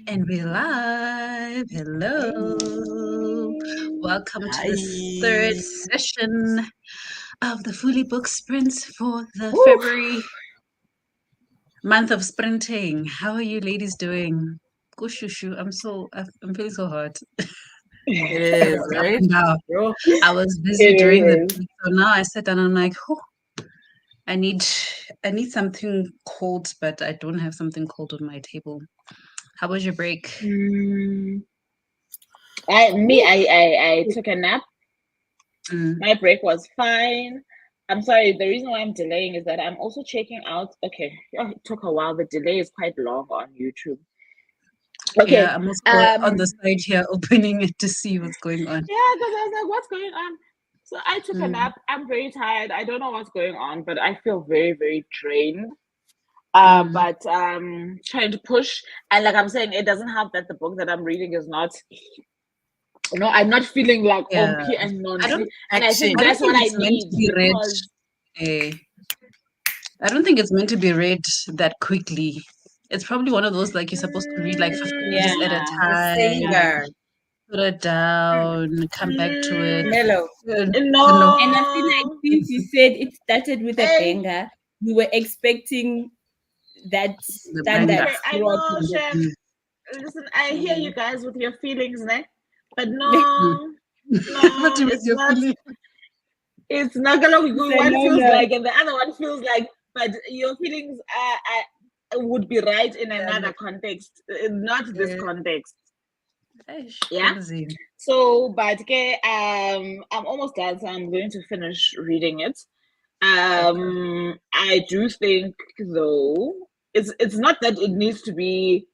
And we're live. Hello. Welcome to the third Hi. session of the Fully Book Sprint for the Woo. February month of sprinting. How are you ladies doing? Go shushu. I'm feeling so hot. It is, It's up right? and down. Bro. I was busy It during the is. day, so now I sat down and I'm like, oh, I need I need something cold, but I don't have something cold on my table. How was your break? Mm, Woo. I took a nap. Mm. My break was fine. I'm sorry. The reason why I'm delaying is that I'm also checking out. Okay, it took a while. The delay is quite long on YouTube. Yeah, Okay. I'm also on the side here opening it to see what's going on. Yeah, because I was like, what's going on? So I took a Mm, nap. I'm very tired. I don't know what's going on, but I feel very, very drained. mm, But trying to push, and like I'm saying, it doesn't help that the book that I'm reading is not. No, I'm not feeling like yeah. ompy and I noncy, don't and I think I don't Action. that's think what I it's meant to need be read. because eh, I don't think it's meant to be read that quickly. It's probably one of those like you're supposed to read like 50 pages at a yeah, The time, yeah. saver. put it down, come back to it. Mm, Mellow. Hello. And I feel like no, since you said it started with a hey, banger, you were expecting that The standard banger. okay, I throughout know, the book. chef. Mm, Listen, I hear you Mm. guys with your feelings, ne? But mm. no, What no, do you it's your not. feeling? It's not gonna be It's good. a One feels no-no. like, and the other one feels like. But your feelings would be right in another context, not this Yeah. context. Eish, Yeah. crazy. So, but okay, I'm almost done, so I'm going to finish reading it. Okay. I do think though it's not that it needs to be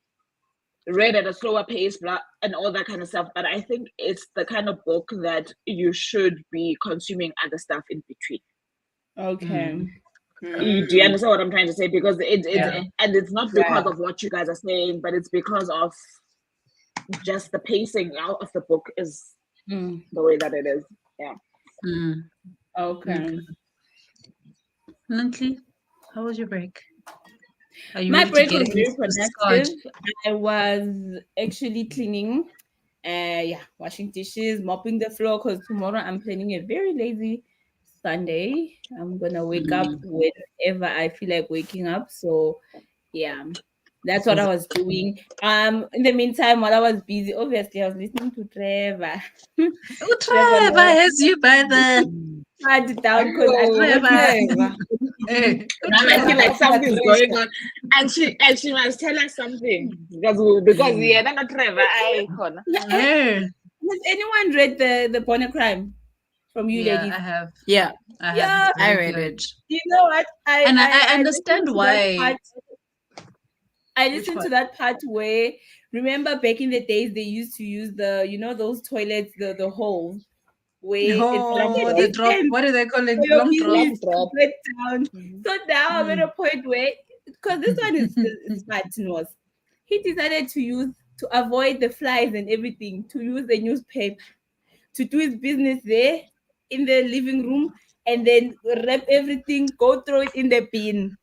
read at a slower pace, blah, and all that kind of stuff. But I think it's the kind of book that you should be consuming other stuff in between. Okay. Mm, Do you Mm. understand what I'm trying to say? Because yeah. and it's not because Right. of what you guys are saying, but it's because of just the pacing out of the book is Mm. the way that it is. Yeah. Mm, okay. Okay. Nancy, how was your break? Are you My ready to break get was into very the squad? productive. I was actually cleaning, yeah, washing dishes, mopping the floor because tomorrow I'm planning a very lazy Sunday. I'm gonna wake up Mm, whenever I feel like waking up. So yeah, that's what so I the, was doing. In the meantime, while I was busy, obviously I was listening to Trevor. oh, Trevor Trevor Noah has you by the had down because I Ayo, cannot Trevor. Trevor. Hey, oh, Now I feel Trevor. like Up under something's going pressure. on, and she must tell us something because yeah, not Trevor. I corner. Hey. Has anyone read the Bonner Crime from you Yeah, ladies? I have. Yeah, I have. It's Yeah, I very read good. it. you know what? And I I understand listened to that why. part. I Which listened to part? that part where remember back in the days they used to use the those toilets the holes where it's like Oh, a the drop. distance What do they call it? for your Long drop. business Long to drop. get down. Mhm. So now I'm at Mm. a point where because this one is smart was he decided to avoid the flies and everything to use the newspaper to do his business there in the living room and then wrap everything, go throw it in the bin.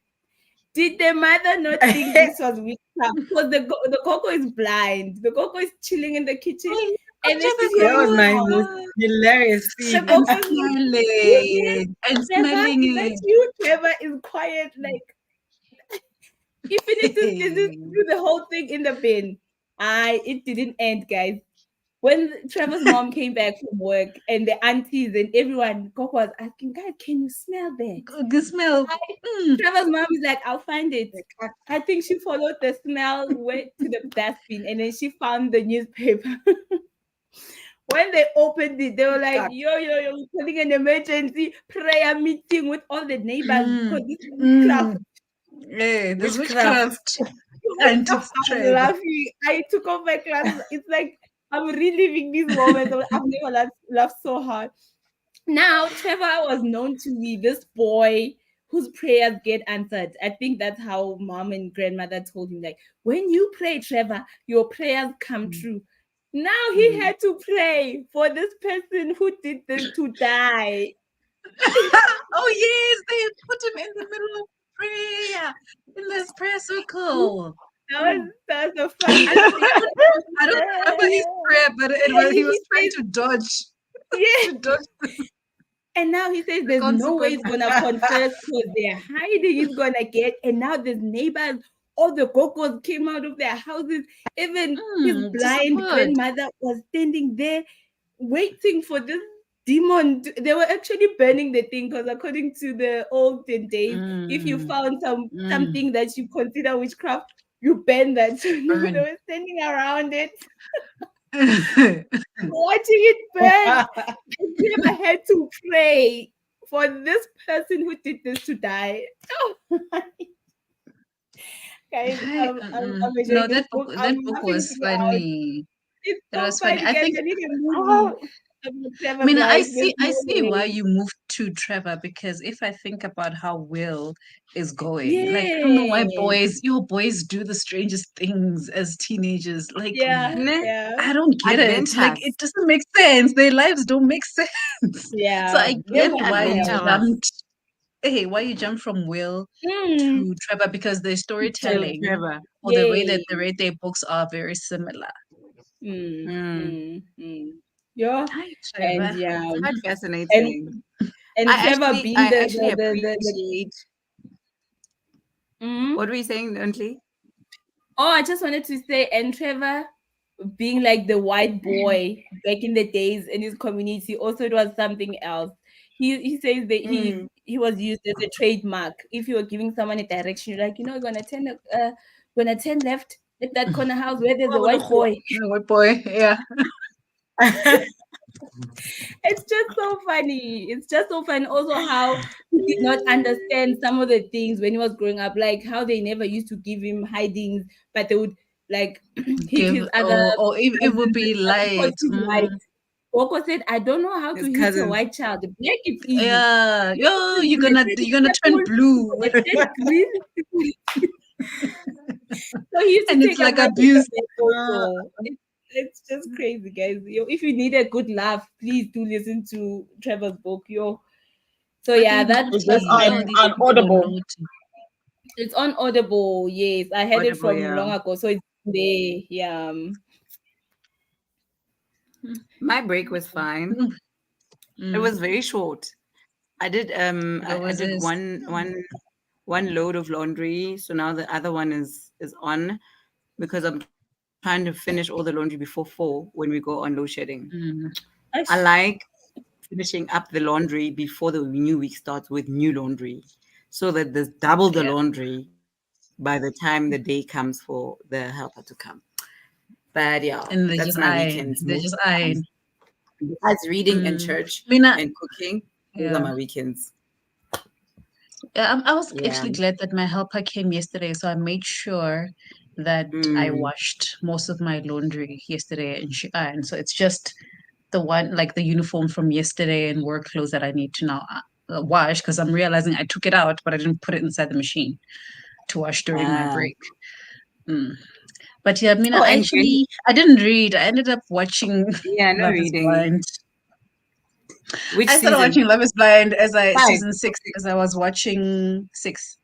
Did the mother not think this was witchcraft? Because the Coco is blind. The Coco is chilling in the kitchen Oh, and then she's That hearing was my most sound. Trevor. hilarious The scene. And Coco is like, smelling "Who's there? it. And Trevor? smelling Is that it. you?" Trevor is quiet. Like, he finished his business, threw the whole thing in the bin. It didn't end, guys. When Trevor's mom came back from work and the aunties and everyone, Coco was asking, guys, can you smell that? Good smell. I, Mm. Trevor's mom is like, I'll find it. I think she followed the smell, went to the dustbin, and then she found the newspaper. When they opened it, they were like, God. yo, we're calling an emergency prayer meeting with all the neighbors because Mm. this is witchcraft. Mm. Hey, there's Witchcraft. witchcraft. And it's I was Trevor. laughing. I took off my glasses. It's like I'm reliving these moments. I've never laughed so hard. Now, Trevor was known to be this boy whose prayers get answered. I think that's how mom and grandmother told him, like, when you pray, Trevor, your prayers come Mm. true. Now he Mm. had to pray for this person who did this to die. Oh yes, they put him in the middle of prayer in this prayer circle. That was so funny. I don't remember his prayer, but he was trying to dodge Yeah. to dodge And now he says the there's no way he's consequences. gonna confess because they're hiding. He's gonna get, and now there's neighbors. All the gogos came out of their houses. Even his To blind support. grandmother was standing there waiting for this demon. They were actually burning the thing because according to the olden days, if you found something that you consider witchcraft, you burn that. So now they Burn. were standing around it, watching it burn. I never had to pray for this person who did this to die. Oh, guys, I'm enjoying No, this that book book. that I'm book laughing was throughout. funny. It's It so was funny. funny, I guys. think I need a movie. I mean, I see why you moved to Trevor, because if I think about how Will is going, like, I don't know why Yeah, your boys do the strangest things as teenagers. Like, yeah, Nah, yeah, I don't get it. Like, adventurous. it doesn't make sense. Their lives don't make sense. So yeah. I They get were why you wild. Adventurous. jumped. Hey, why you jumped from Will Mm, to Trevor, because the So storytelling Trevor. or the way that yay. they read their books are very similar. Mm, Mm. mm, mm. Yeah, Hi, and Trevor. yeah, It's quite and fascinating. and Trevor being I actually the appreciate. mm. What were you saying, Nuntley? Oh, I just wanted to say, and Trevor being like the white boy back in the days in his community, also it was something else. He says that he was used as a trademark. If you were giving someone a direction, you're like, you're gonna turn left at that corner house where there's a white boy. Oh, what boy? Yeah. It's just so funny. It's just so fun. Also, how he did not understand some of the things when he was growing up, like how they never used to give him hidings, but they would like hit Give his other or it would cousins be and stuff because light. he's white. Coco said, I don't know how to His hit a cousins. white child. The black it's easy. Yeah. Yo, It's you're gonna turn blue. when it turns green. So he used to And it's take like advantage of abuse. that also. It's just crazy, guys. Yo, if you need a good laugh, please do listen to Trevor's book. Yo. So But yeah, they're that It's just naughty. Some of these on people are Audible. naughty. it's on Audible. Yes, I had it Audible, from yeah. long ago, so it's there. Yeah. My break was fine. It was very short. I did I Was did this? one load of laundry, so now the other one is on because I'm trying to finish all the laundry before 4 when we go on load shedding. I like finishing up the laundry before the new week starts with new laundry, so that there's double the Yeah. laundry by the time the day comes for the helper to come. But yeah, And they that's just my iron. weekends. They Most just of the time. iron. Besides reading and church Mina, and cooking, those are yeah. my weekends. Yeah, I was Yeah. actually glad that my helper came yesterday, so I made sure that I Mm. washed most of my laundry yesterday and she ironed. So it's just the one, like the uniform from yesterday and work clothes that I need to now wash, because I'm realizing I took it out, but I didn't put it inside the machine to wash during my Ah. break. Mm. But yeah, Mina, Oh, and Jenny, I didn't read. I ended up watching yeah, no Love is reading. Blind. Which I started watching season? Love is Blind Five. season 6 as I was watching 6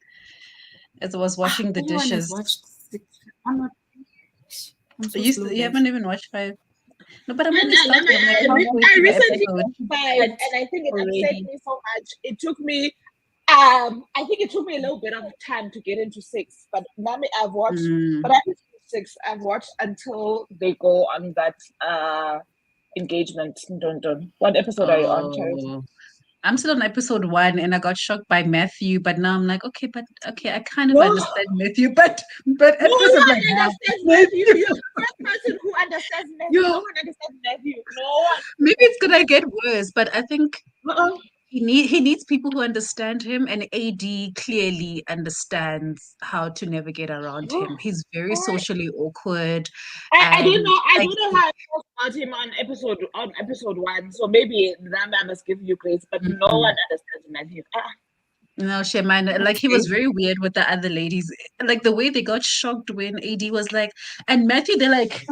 as I was washing the Everyone has dishes. watched 6. I'm not. I'm so You slow, you guys. haven't even watched 5. No, but I'm And only starting. I'm like halfway I through the recently episode. watched 5, and I think it upset Already. me so much. It took me, I think it took me a little bit of time to get into 6. But now I've watched, but I think 6 I've watched until they go on that engagement. What episode are you on, Charity? Oh, I'm still on episode 1, and I got shocked by Matthew. But now I'm like, okay, I kind of No. understand Matthew. But at No first I'm one like, wow, understands Matthew. You're the first person who understands Matthew. Yo. No one understands Matthew. No one. maybe it's gonna get worse. But I think Uh-uh. he needs people who understand him, and AD clearly understands how to navigate around him. He's very socially awkward. I don't And know. I like, don't know how I felt about him on episode 1. So maybe Rama must give you grace, but no one understands Matthew. no, Shemana, like he was very weird with the other ladies. Like the way they got shocked when AD was like, and Matthew, they're like,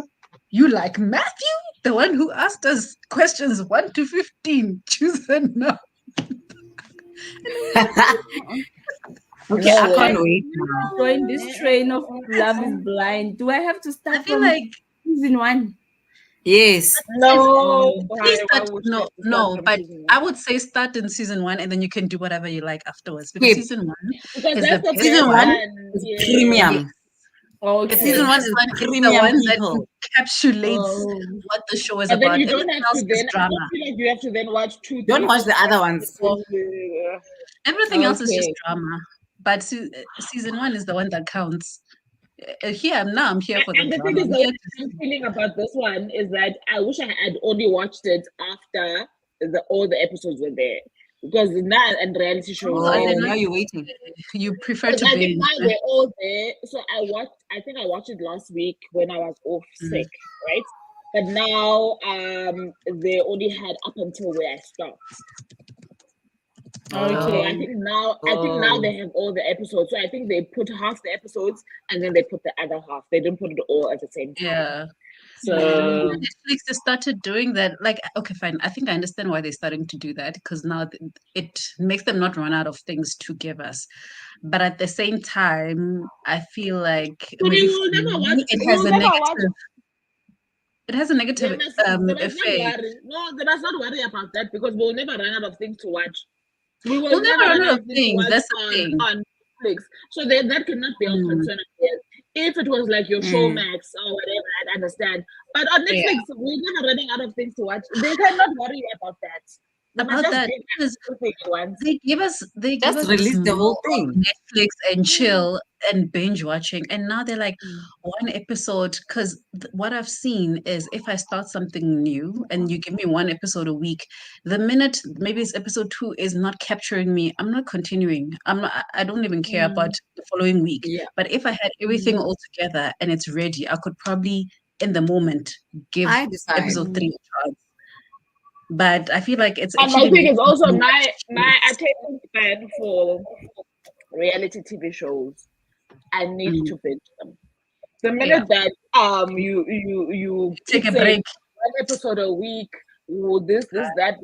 you like Matthew? The one who asked us questions 1 to 15. Choose a number. Okay, No I can't way. wait now. Join this train of Love is Blind. Do I have to I start feel from like season 1? Yes. No. please Why start. would you No, have to start no, from but season I one? would say start in season 1, and then you can do whatever you like afterwards. Because Skip. season 1 Because is that's the the best Season best one one. one. is Yeah. premium. Okay. Season one is It's the premium one that people. encapsulates Oh. what the show is And then about. you don't Everything have else to is then. I drama. don't feel like you have to then watch 2, 3, Don't watch 4, the other 5, ones. 6. Everything else is just Okay. drama. But season 1 is the one that counts. I'm here for the And the thing drama. is, I'm the here way to I'm feeling about this one is that I wish I had only watched it after all the episodes were there. Because now and reality shows Oh, are they're Oh, not- now you're waiting. you prefer because to I think binge. now they're all there. So I think I watched it last week when I was off sick, right? But now they only had up until where I stopped. So I Okay. think now they have all the episodes. So I think they put half the episodes and then they put the other half. They didn't put it all at the same time. Yeah. So Netflix has started doing that. Like, okay, fine. I think I understand why they're starting to do that, because now it makes them not run out of things to give us. But at the same time, I feel like you maybe will for never me, watch. it You has will a never watch. negative. It has a negative They must not effect. worry. No, they must not worry about that because we'll never run out of things to watch. We will We'll never never run run out out of of things to things. watch That's the thing. on Netflix. So that cannot be our Mm. concern. If it was like your Showmax or whatever, I'd understand. But on Yeah. Netflix, we're never running out of things to watch. They cannot worry about that. They must About just that, get because everything at once. they give us this Just release the whole more of thing. Netflix and chill and binge watching, and now they're like one episode. Because what I've seen is, if I start something new and you give me one episode a week, the minute maybe it's episode 2 is not capturing me, I'm not continuing. I don't even care about the following week. Yeah. But if I had everything all together and it's ready, I could probably in the moment give I decide. episode 3 a chance. But I feel like it's And actually I think making it's also me my attention span for reality TV shows. I need to binge them. The minute that you take keep a break. saying one episode a week, this, that,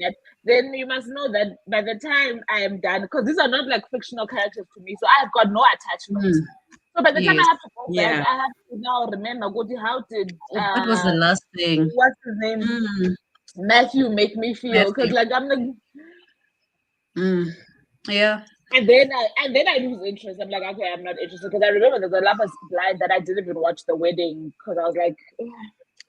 then you must know that by the time I am done, because these are not like fictional characters to me, so I've got no attachment. So by the time I Yes. have to go back, Yeah. I have to now remember how did What was the last thing? what's his name? Matthew make me feel, because like I'm like Yeah. and then I lose interest. I'm like, okay, I'm not interested, because I remember there's a Love is Blind that I didn't even watch the wedding because I was like,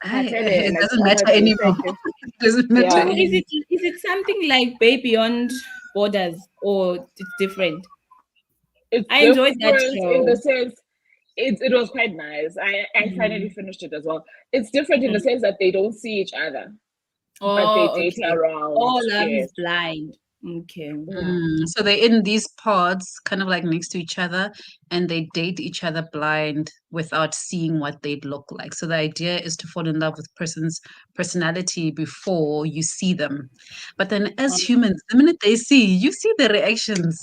It doesn't matter anymore. It doesn't matter Yeah. So anymore. is it something like Bay Beyond Borders, or it's different? I enjoyed that different show. in the sense it was quite nice. I finally finished it as well. It's different in the sense that they don't see each other, but they date okay. around. All Love Yes. is Blind. Okay. So they're in these pods, kind of like next to each other, and they date each other blind without seeing what they'd look like. So the idea is to fall in love with person's personality before you see them. But then, as humans, the minute they see, you see the reactions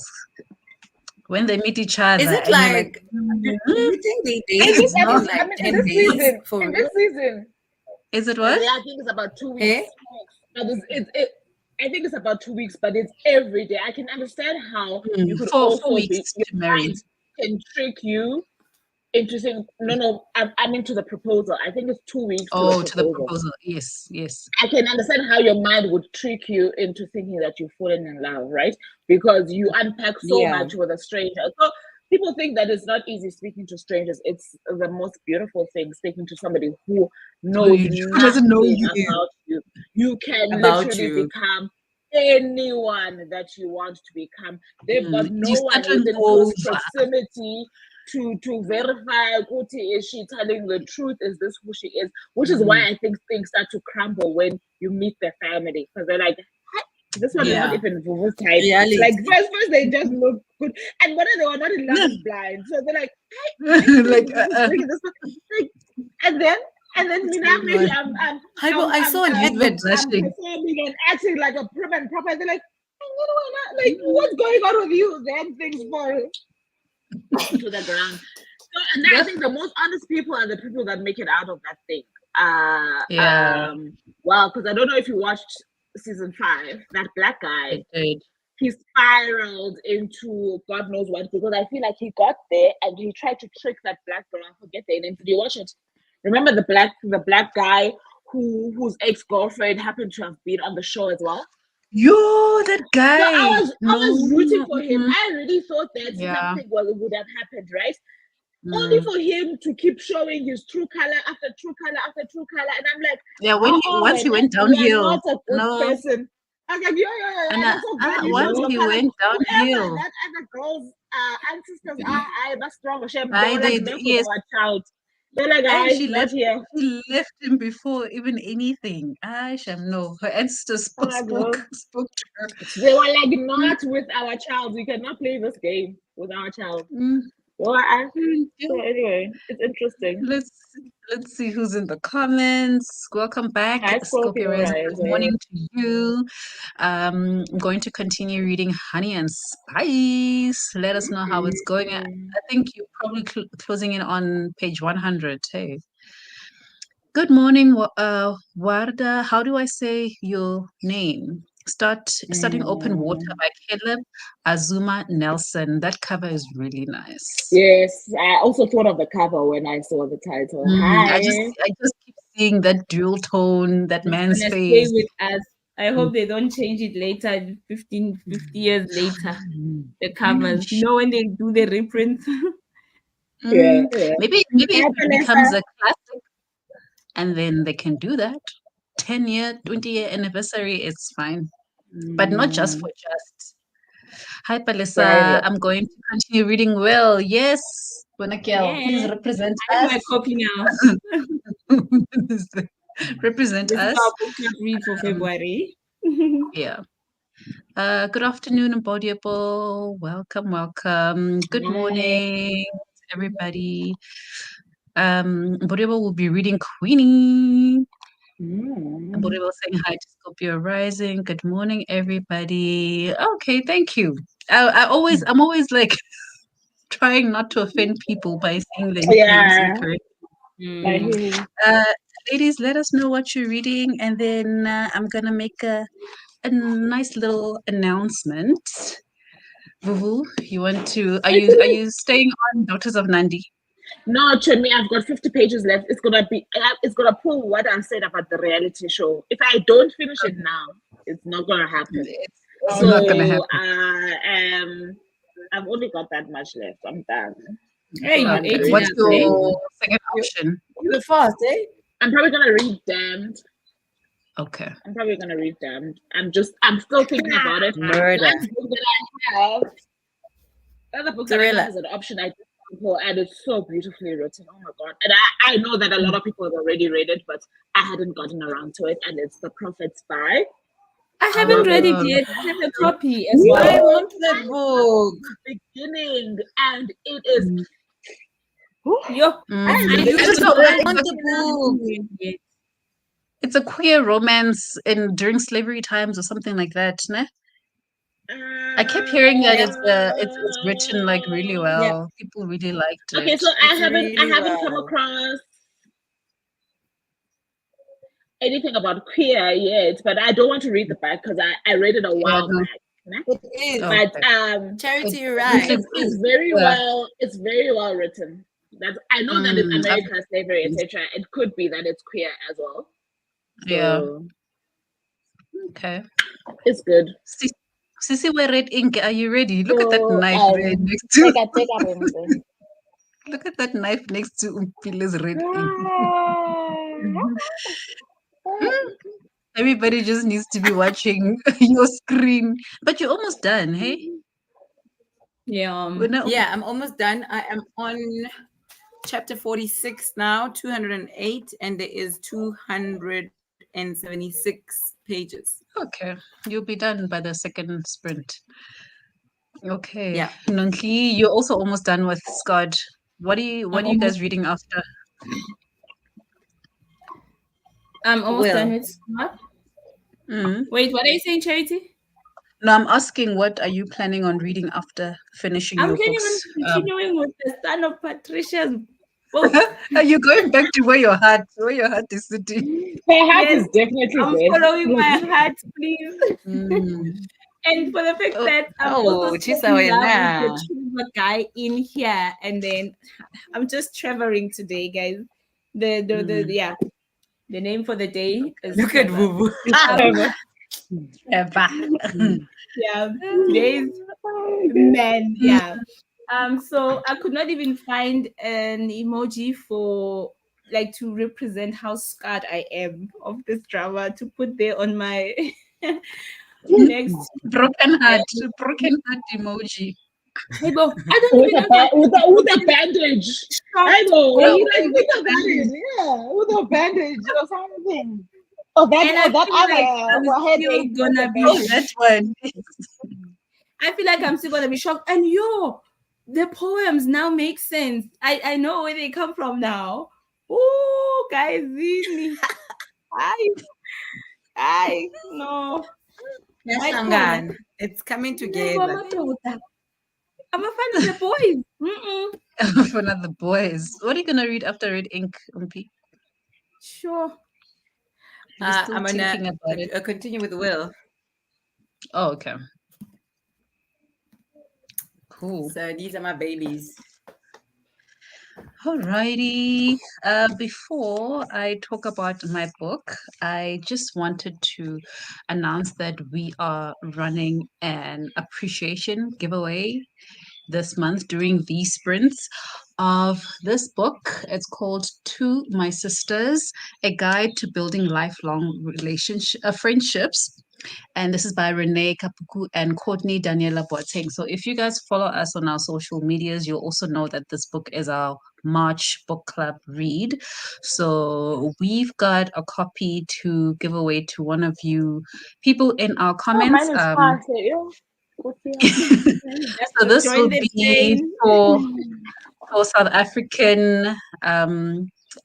when they meet each other. Is it and you're like, do you think they In date this more episode, like in 10 this days season, for in real? this season, is it what? yeah, I think it's about 2 weeks. Eh? But I think it's about 2 weeks, but it's every day. I can understand how you could Four also be weeks your to marry. mind can trick you into saying, no, I'm into the proposal. I think it's 2 weeks Oh, to to the the proposal. proposal. Yes, yes. I can understand how your mind would trick you into thinking that you've fallen in love, right? Because you unpack so Yeah. much with a stranger. So people think that it's not easy speaking to strangers. It's the most beautiful thing, speaking to somebody who knows Who doesn't know nothing you. about you. You can About literally you. become anyone that you want to become. They've got no You one start within over. close proximity to verify, Kuti, is she telling the truth? Is this who she is? Which is why I think things start to crumble when you meet their family, because they're like, this one is not Yeah. even Vuvu's type. Reality. Like first they just look good, and what if they were not in love is blind? So they're like, Like, and then me now maybe I'm I saw an advert. I'm performing and acting like a prim and proper. They're like, like what's going on with you? Then things fall to the ground. So, and I think the most honest people are the people that make it out of that thing. Yeah. Well, because I don't know if you watched season 5, that black guy. I did. he spiraled into God knows what, because I feel like he got there and he tried to trick that black girl. I forget their name. Did you watch it? Remember the black guy whose ex-girlfriend happened to have been on the show as well? Yo, that So guy. I was rooting for him. I really thought that something would have happened, right? Only for him to keep showing his true color after true color after true color, and I'm like, once he went downhill, you are not a good person. I was like, that's so good. Once he went downhill, that other girls' ancestors are, I must strong shame. Yes, our child. They're like, she left him before even anything. No, her ancestors spoke to her. They were like, not with our child. We cannot play this game with our child. Well, so anyway, it's interesting. Let's see who's in the comments. Welcome back, Hi, Scorpio Rising. Good morning to you. I'm going to continue reading Honey and Spice. Let us know how it's going. I think you're probably closing in on page 100. Hey. Good morning, Warda. How do I say your name? Starting Open Water by Caleb Azuma Nelson. That cover is really nice. Yes, I also thought of the cover when I saw the title. Hi. I just keep seeing that dual tone, that man's face. Stay with us. I hope they don't change it later, 50 years later. The covers. You know, when they do the reprints. Yeah. Maybe it becomes a classic, and then they can do that. 10-year, 20-year anniversary, it's fine. But not just for just. Hi, Palisa. I'm going to continue reading well. Yes. Bonakiel, please represent us. I have my copy now. Represent us. This is our book club read for February. Yeah. Good afternoon, Embodiable. Welcome. Good morning, everybody. Embodiable will be reading Queenie. Embodiable saying hi to Scorpio Rising. Good morning, everybody. Okay, thank you. I'm always like trying not to offend people by saying their names incorrectly. Ladies, let us know what you're reading, and then I'm gonna make a nice little announcement. Vuvu, are you staying on Daughters of Nandi? No, Chemi, I've got 50 pages left. It's gonna pull what I said about the reality show. If I don't finish it now, it's not gonna happen. It's not gonna happen. I've only got that much left. I'm done. Hey, what's your second option? You're fast, eh? I'm probably gonna read Damned. Okay. I'm probably gonna read Damned. I'm still thinking about it. Murder. Last book that I have, other books that I have as an option, I just for, and it's so beautifully written. Oh my god! And I know that a lot of people have already read it, but I hadn't gotten around to it. And it's The Prophet Spy. I haven't read it yet. I have a copy as well. I want that book. Beginning, and it is. I want the book. It's a queer romance during slavery times or something like that, ne? I kept hearing that it's written like really well. Yeah. People really liked it. Okay, so I haven't come across anything about queer yet, but I don't want to read the back because I read it a while back. It is, but Charity, you're right. It's very well. It's very well written. I know that it's American slavery, etc. It could be that it's queer as well. So, yeah. Okay. It's good. Sissy, wear red ink. Are you ready? Look at that knife there next to. Look at that knife next to Umpile's red ink. Everybody just needs to be watching your screen. But you're almost done, hey? Yeah. I'm almost done. I am on chapter 46 now, 208, and there is 276 pages. Okay, you'll be done by the second sprint. Okay. Yeah. Nonkli, you're also almost done with Scott. What are you guys reading after? I'm almost done with Scott. Wait, what are you saying, Charity? No, I'm asking, what are you planning on reading after finishing your books? I'm continuing with the Son of Patricia's book. Are you going back to where your heart is sitting? My heart is definitely I'm following my heart, please. And for the fact Oh, that I'm also Oh, so in love with the Chisawena. Trevor guy in here, and then I'm just Trevoring today, guys. Yeah, the name for the day is Look at Trevor. Boo. Trevor. Eva. Yeah, today's man. Yeah. So I could not even find an emoji for like to represent how scarred I am of this drama to put there on my next. Broken heart emoji. Hey, Bo, I don't even know if I'm With a bandage. I shocked. know. Oh, You like think with the about it. bandage. Yeah, with a bandage or something. And I That feel like I'm other still headache with a gonna be Oh, bandage. that one. I feel like I'm still gonna be shocked. And the poems now make sense. I know where they come from now. Oh, guys, really? I no. My corner. Yashangan. It's coming Never together. matter. I'm a fan of the boys. For another boys. What are you gonna read after Red Ink, Umpi? Sure. You're still I'm gonna thinking about it. continue with Will. Oh, okay. Cool. So these are my babies. Alrighty. Before I talk about my book, I just wanted to announce that we are running an appreciation giveaway this month during these sprints of this book. It's called To My Sisters, A Guide to Building Lifelong Friendships. And this is by Renee Kapuku and Courtney Daniela Boateng. So if you guys follow us on our social medias, you'll also know that this book is our March book club read. So we've got a copy to give away to one of you people in our comments. Mine is fast. So this Join will the be train. for South African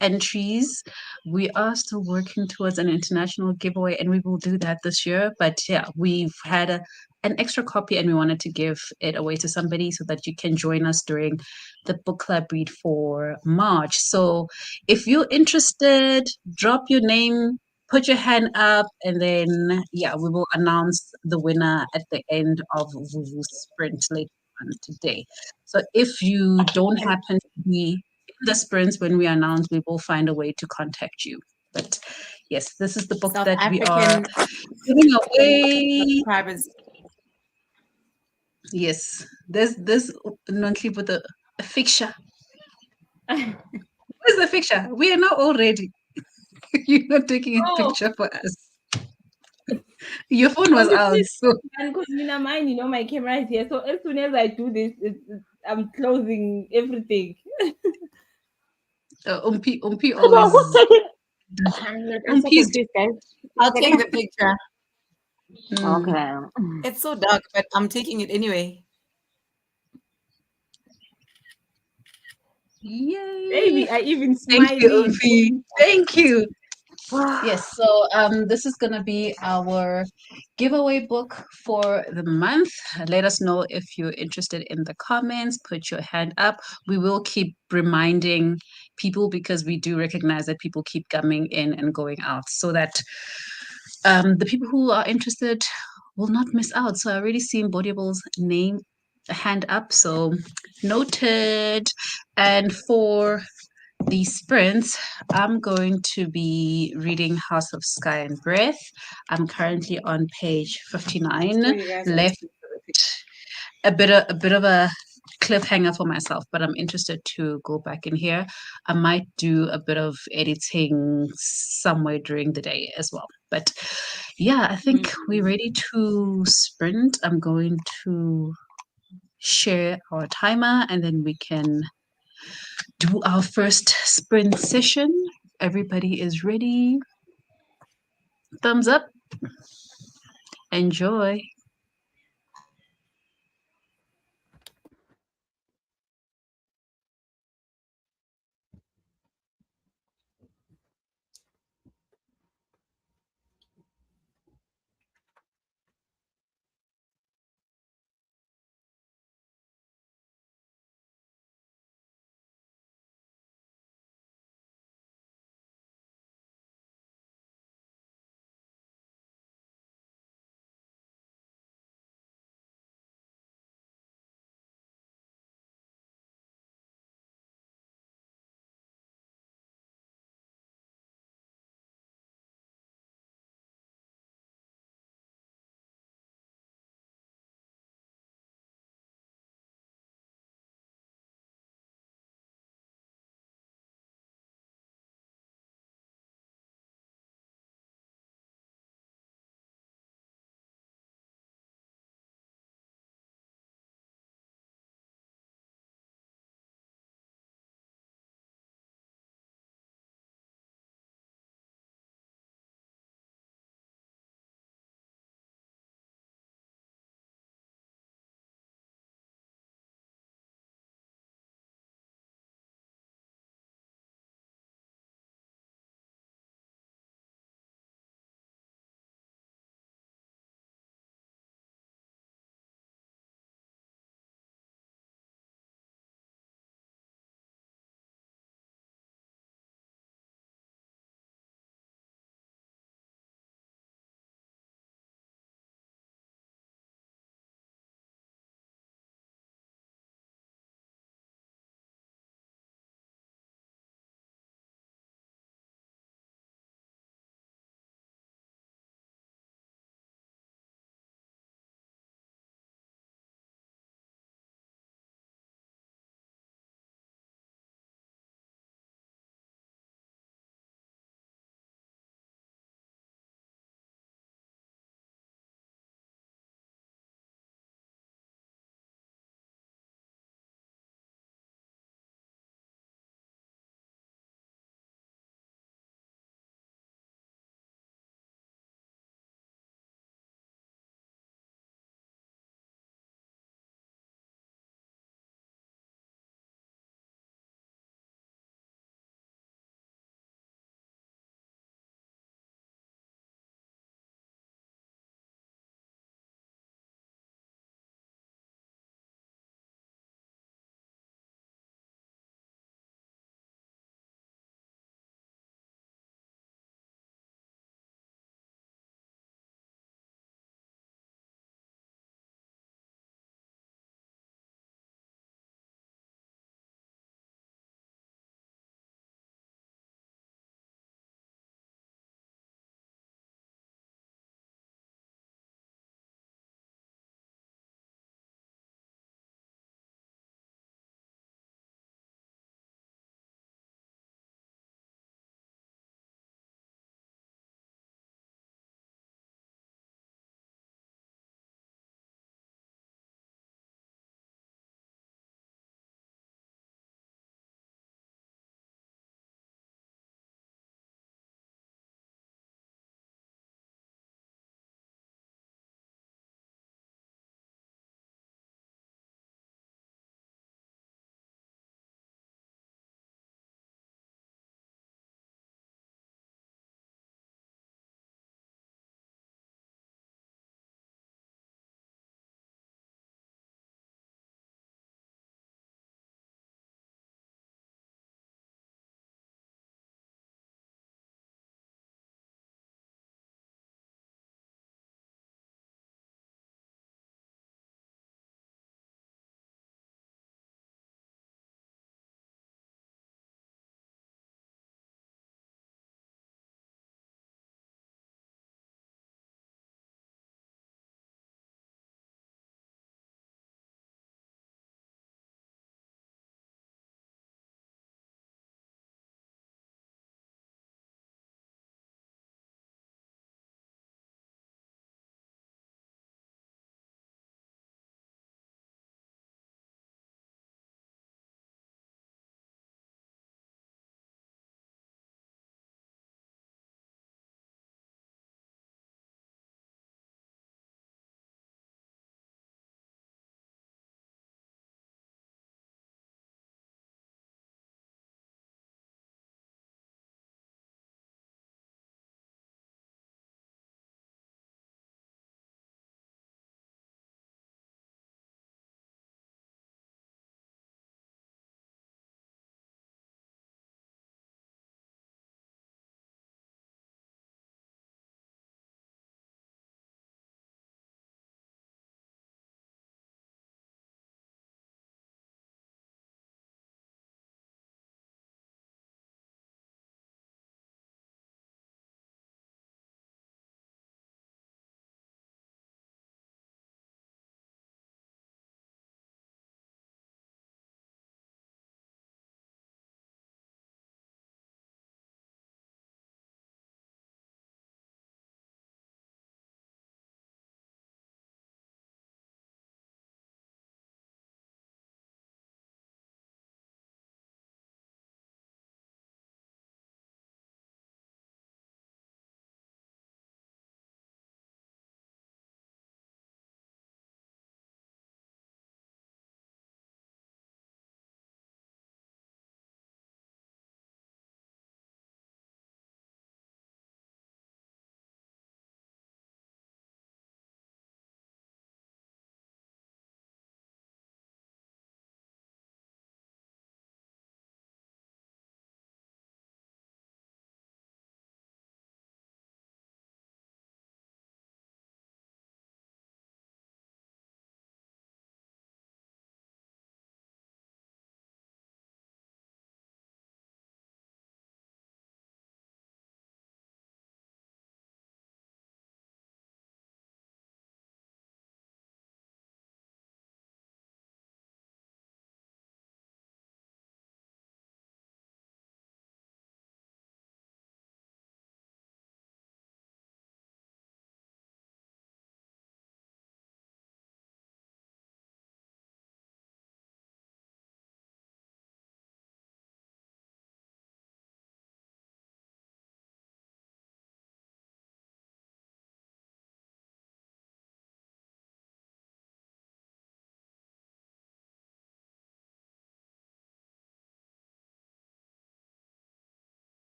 entries. We are still working towards an international giveaway, and we will do that this year. But yeah, we've had an extra copy, and we wanted to give it away to somebody so that you can join us during the book club read for March. So if you're interested, drop your name. Put your hand up, and then yeah, we will announce the winner at the end of Vuvu's sprint later on today. So if you don't happen to be in the sprints when we announce, we will find a way to contact you. But yes, this is the book South that we are African giving away. subscribers. Yes, there's non-clip with a picture. Where's the picture? We are now all ready. You're not taking a Oh, picture for us. Your phone was out, obviously, so because mine, my camera is here. So as soon as I do this, I'm closing everything. Umpi Who's always. taking? I'm so Umpi's. confused, guys. I'll take the picture. Okay. It's so dark, but I'm taking it anyway. Yay! Baby, I even Thank you, smiling. Umpi. Thank you. Yes, so this is gonna be our giveaway book for the month. Let us know if you're interested in the comments. Put your hand up. We will keep reminding people because we do recognize that people keep coming in and going out, so that the people who are interested will not miss out. So I already seen Bodiable's name hand up, so noted. And for the sprints, I'm going to be reading House of Sky and Breath. I'm currently on page 59. So you guys are Left a bit of a cliffhanger for myself, but I'm interested to go back in here. I might do a bit of editing somewhere during the day as well. But yeah, I think we're ready to sprint. I'm going to share our timer and then we can do our first sprint session. Everybody is ready. Thumbs up. Enjoy.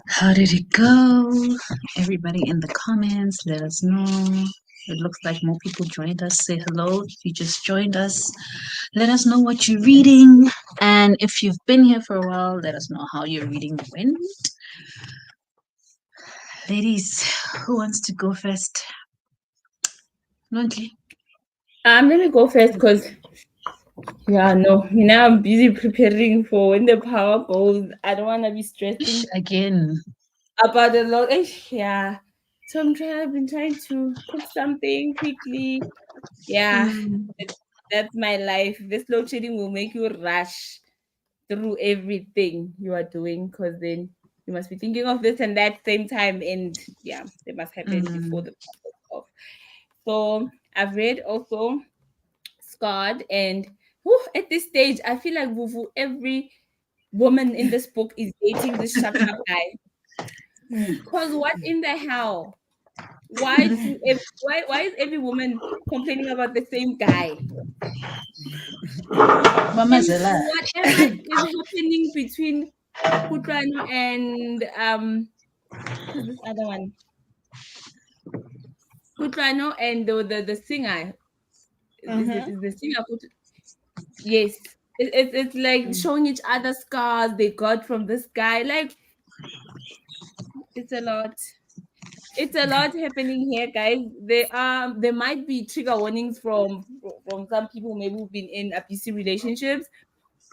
How did it go? Everybody in the comments, let us know. It looks like more people joined us. Say hello if you just joined us. Let us know what you're reading. And if you've been here for a while, let us know how your reading went. Ladies, who wants to go first? Lonely. Let me go first because I'm busy preparing for when the power goes. I don't want to be stressing Again. about a lot. Yeah. So I've been trying to cook something quickly. Yeah, that's my life. This load shedding will make you rush through everything you are doing because then you must be thinking of this and that same time, and yeah, they must happen before the process off. So I've read also Scarred, and at this stage, I feel like every woman in this book is dating this sharp guy. Because what in the hell? Why is every woman complaining about the same guy? Mama And Zela. whatever is happening between Kutlwano and who's this other one? Kutlwano and the singer. Is the singer yes. It's like showing each other scars they got from this guy. Like it's a lot. It's a lot happening here, guys. There might be trigger warnings from some people maybe who've been in abusive relationships.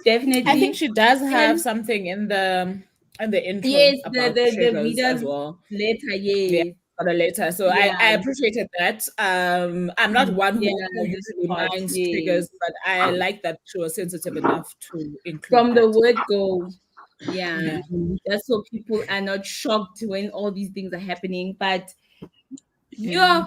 Definitely. I think she does have And something in the intro yes, about the triggers as readers well. later, Yeah, yes. for the later. So I Yeah. appreciated that. I'm not one Yeah, who this usually part, minds yes. triggers, but I like that she was sensitive enough to include From the that. word go. Yeah. Yeah. Just so people are not shocked when all these things are happening. But Yeah.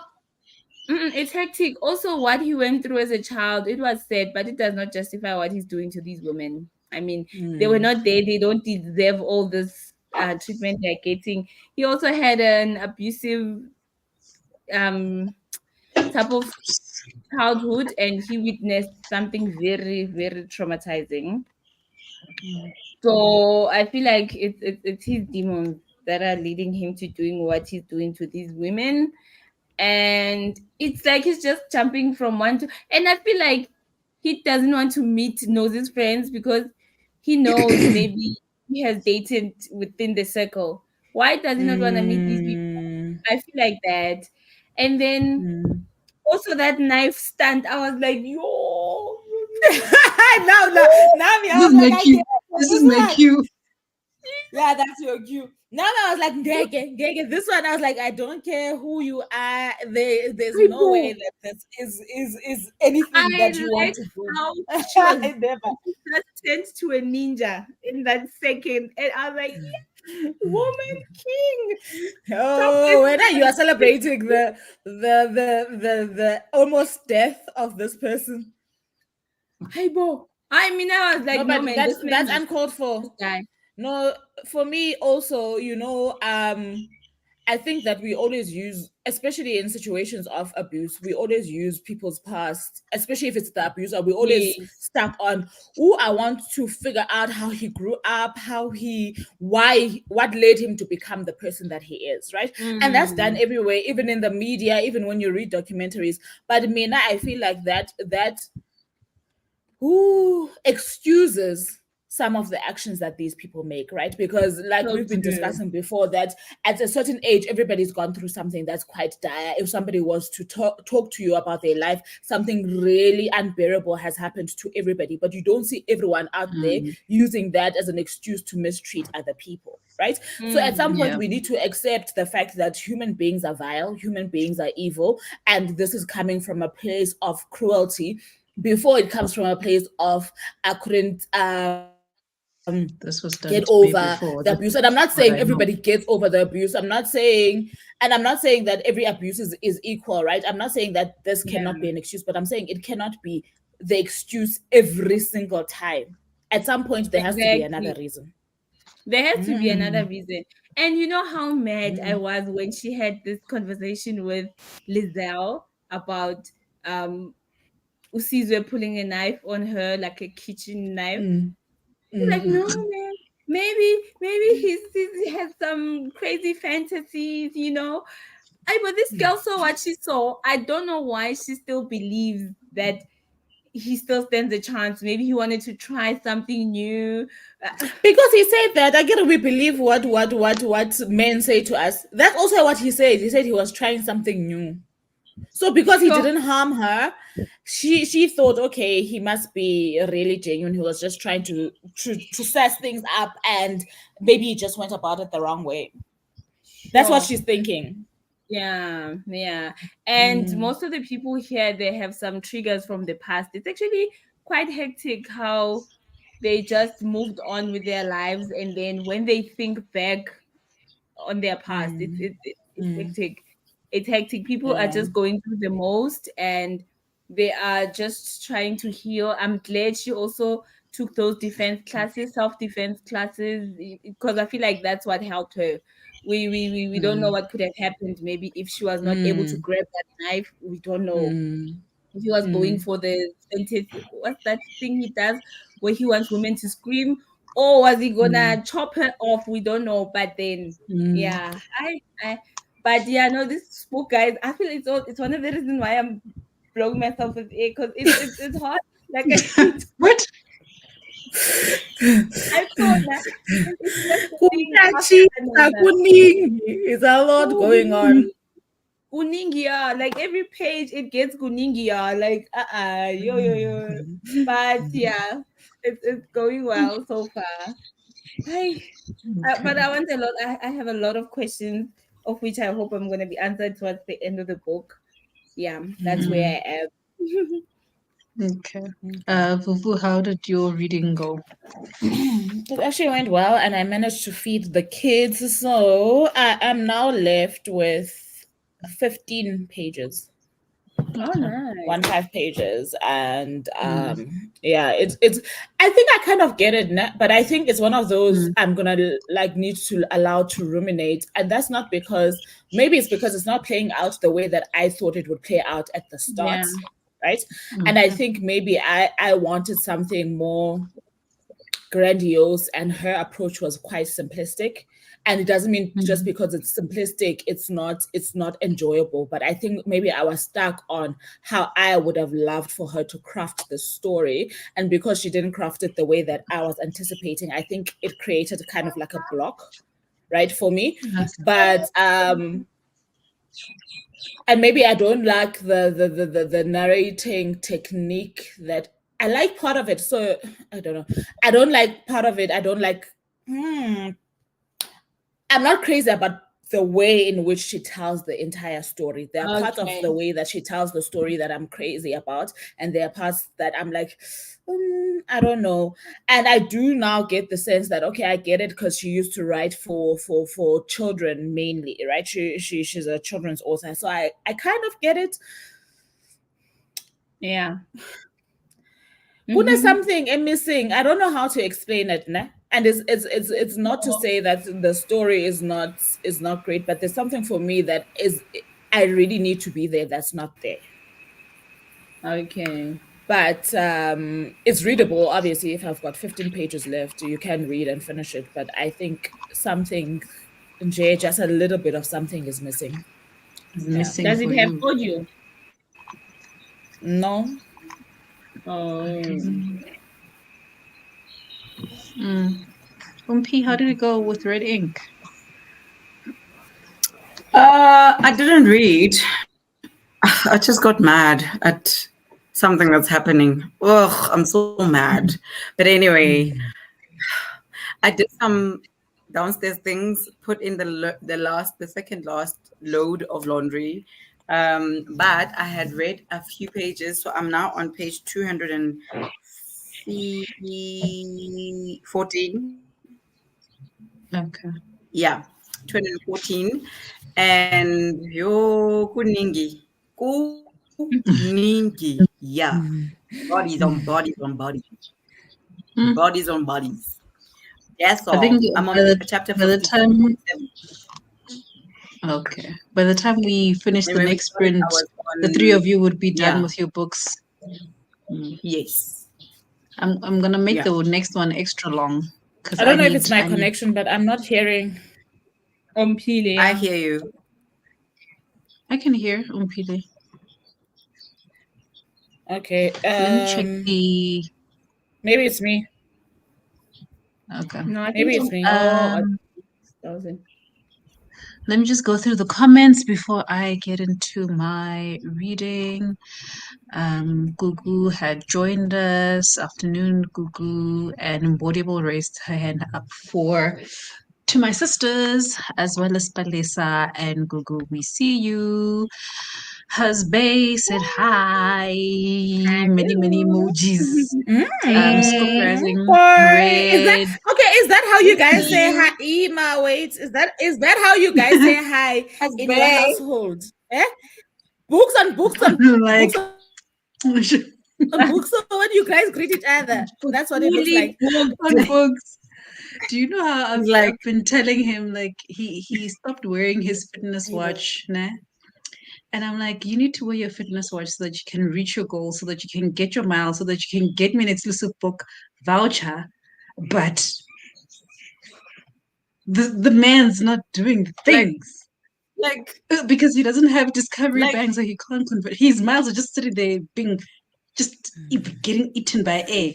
yeah, it's hectic. Also, what he went through as a child, it was sad, but it does not justify what he's doing to these women. I mean, they were not there. They don't deserve all this treatment they're getting. He also had an abusive um, type of childhood, and he witnessed something very, very traumatizing. So I feel like it's his demons that are leading him to doing what he's doing to these women. And it's like he's just jumping from one to, and I feel like he doesn't want to meet Nose's friends because he knows maybe he has dated within the circle. Why does he not want to meet these people? Mm. I feel like that. And then also that knife stunt, I was like, yo. Now me, I This is was my like, I cue. get This is this my one. cue. Yeah, that's your cue. Now I was like, Ndege. This one, I was like, I don't care who you are. There's no way that this is anything I that you want like to do. how she was I never. just turned to a ninja in that second. And I was like, yeah, woman king. Stop Oh, when are you are celebrating the almost death of this person? Hey, Bo. I mean, I was like, No, no, but man, this man that's must uncalled for. this guy. No, for me also, I think that we always use, especially in situations of abuse, we always use people's past, especially if it's the abuser. We always Yes. stuck on, oh, I want to figure out how he grew up, what led him to become the person that he is, right? And that's done everywhere, even in the media, even when you read documentaries. But Mina, I feel like that who excuses some of the actions that these people make, right? Because like So we've been true. discussing before, that at a certain age everybody's gone through something that's quite dire. If somebody was to talk to you about their life, something really unbearable has happened to everybody, but you don't see everyone out there using that as an excuse to mistreat other people, right? So at some point Yeah. we need to accept the fact that human beings are vile, human beings are evil, and this is coming from a place of cruelty before it comes from a place of I couldn't This was get done to me over before. the This abuse. is And I'm not what saying I know. everybody gets over the abuse. I'm not saying that every abuse is equal, right? I'm not saying that this cannot be an excuse, but I'm saying it cannot be the excuse every single time. At some point there has to be another Exactly. reason. There has to be another reason. And you know how mad I was when she had this conversation with Lizelle about Usizwe pulling a knife on her, like a kitchen knife. He's like, no, man. Maybe he has some crazy fantasies, you know. But this girl saw what she saw. I don't know why she still believes that he still stands a chance. Maybe he wanted to try something new. Because he said that, again, we believe what men say to us. That's also what he said. He said he was trying something new. So because he didn't harm her, she thought, okay, he must be really genuine. He was just trying to size things up, and maybe he just went about it the wrong way. That's what she's thinking. Yeah. And most of the people here, they have some triggers from the past. It's actually quite hectic how they just moved on with their lives, and then when they think back on their past, it's hectic. It's hectic. People are just going through the most, and they are just trying to heal. I'm glad she also took those self-defense classes, because I feel like that's what helped her. We don't know what could have happened. Maybe if she was not able to grab that knife, we don't know. If he was going for the what's that thing he does where he wants women to scream, or was he gonna chop her off? We don't know. But then, yeah, but yeah, no, this book, guys, I feel it's one of the reasons why I'm blowing myself with air, because it's hard. Like What? I thought that it's just the thing after another. It's a lot going on. Guningia, like every page it gets Guningia, like yo. But yeah, it's going well so far. But I want a lot. I have a lot of questions, of which I hope I'm going to be answered towards the end of the book. Yeah, that's where I am. Okay. Vuvu, how did your reading go? It actually went well, and I managed to feed the kids. So I am now left with 15 pages. Oh, nice. 15 pages, and yeah, it's I think I kind of get it now, but I think it's one of those I'm gonna need to allow to ruminate, and that's not because maybe it's because it's not playing out the way that I thought it would play out at the start, right? And I think maybe I wanted something more grandiose, and her approach was quite simplistic. And it doesn't mean just because it's simplistic it's not enjoyable, but I think maybe I was stuck on how I would have loved for her to craft the story, and because she didn't craft it the way that I was anticipating, I think it created kind of like a block, right, for me. But and maybe I don't like the narrating technique. That I like part of it, so I don't know. I don't like part of it. I don't like. I'm not crazy about the way in which she tells the entire story. There are parts of the way that she tells the story that I'm crazy about, and there are parts that I'm like, I don't know. And I do now get the sense that, okay, I get it, because she used to write for children mainly, right? She's a children's author, so I kind of get it. Yeah. Kuna something I'm missing. I don't know how to explain it, ne? And it's not to say that the story is not great, but there's something for me that is I really need to be there. That's not there. Okay. But it's readable. Obviously, if I've got 15 pages left, you can read and finish it. But I think something, just a little bit of something is missing. Missing. Does it have you. audio? No. Oh. Umpi, how did it go with red ink? I didn't read. I just got mad at something that's happening. Ugh, I'm so mad. But anyway, I did some downstairs things, put in the second last load of laundry. But I had read a few pages, so I'm now on page 214. Okay. Yeah, 214. And yo kuningi. Kuningi. Yeah. Bodies on bodies on bodies. Bodies on bodies. Yes, I think I'm on chapter 57. Okay. By the time we finish the next sprint, the three of you would be done with your books. Yes. I'm gonna make Yeah. the next one extra long because I don't know if it's my connection, but I'm not hearing. Ompile, I yeah. hear you. I can hear Umpile. Okay. Let me check the. Maybe it's me. Okay. No, I Maybe think it's me. Um, 1,000. let me just go through the comments before I get into my reading. Gugu had joined us. Afternoon, Gugu, and Mbodible raised her hand up for to my sisters, as well as Palesa and Gugu. We see you. Husbay said hi. Many emojis. Scope rising Is that red. okay? Is that how you guys say hi? Ima, wait. Is that how you guys say hi in your household? Eh? Books and books and Like, books and books. So when you guys greet each other, that's what it looks Fully like. booked. on books. Do you know how It's like, I've been telling him like he stopped wearing his fitness watch, nah? And I'm like, you need to wear your fitness watch so that you can reach your goal, so that you can get your miles, so that you can get me an exclusive book voucher. But the man's not doing the things. like, Because he doesn't have discovery like, banks, so he can't convert. His miles are just sitting there being just getting eaten by air.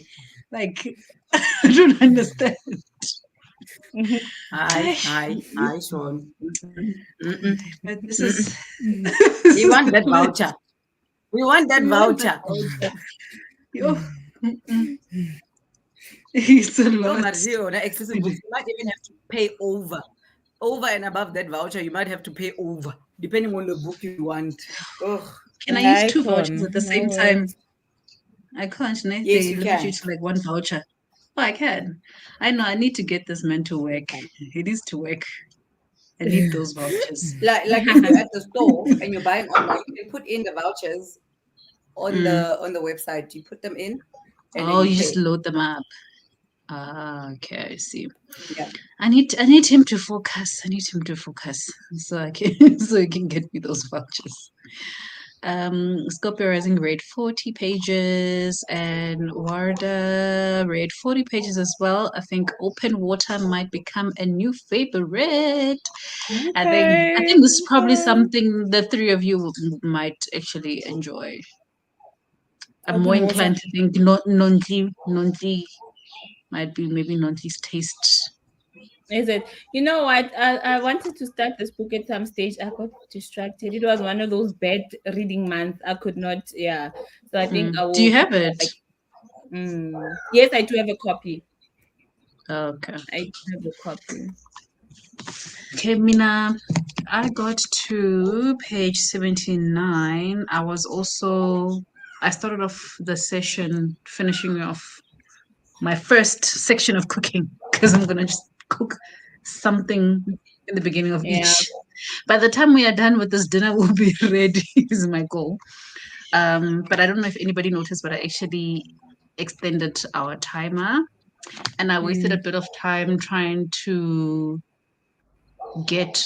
Like, I don't understand. hi, Sean. But this is We want that voucher. We want that We want that voucher. Yo, he's a No, lot. Marzio, the excessive books. You might even have to pay over and above that voucher. You might have to pay over, depending on the book you want. Ugh. Can I use two vouchers at the same time? I can't. No? Yes, They you limit can. you to like one voucher. Oh, I can. I know. I need to get this man to work. He needs to work. I need those vouchers. Like if you're at the store and you're buying online, you can put in the vouchers on the website. You put them in, and Oh, then you you just pay. load them up. Ah, okay, I see. Yeah. I need him to focus. I need him to focus so I can so he can get me those vouchers. Scorpio Rising read 40 pages and Warda read 40 pages as well. I think Open Water might become a new favorite. I think this is probably something the three of you might actually enjoy. I'm more inclined to think Nonji might be maybe Nonji's taste. Is it? You know what? I wanted to start this book at some stage. I got distracted. It was one of those bad reading months. I could not. Yeah. So I think I Do you will. have it? Yes, I do have a copy. Okay. I do have a copy. Okay, Mina, I got to page 79. I started off the session finishing off my first section of cooking because I'm going to just cook something in the beginning of each. By the time we are done with this, dinner will be ready, is my goal. But I don't know if anybody noticed, but I actually extended our timer and I wasted a bit of time trying to get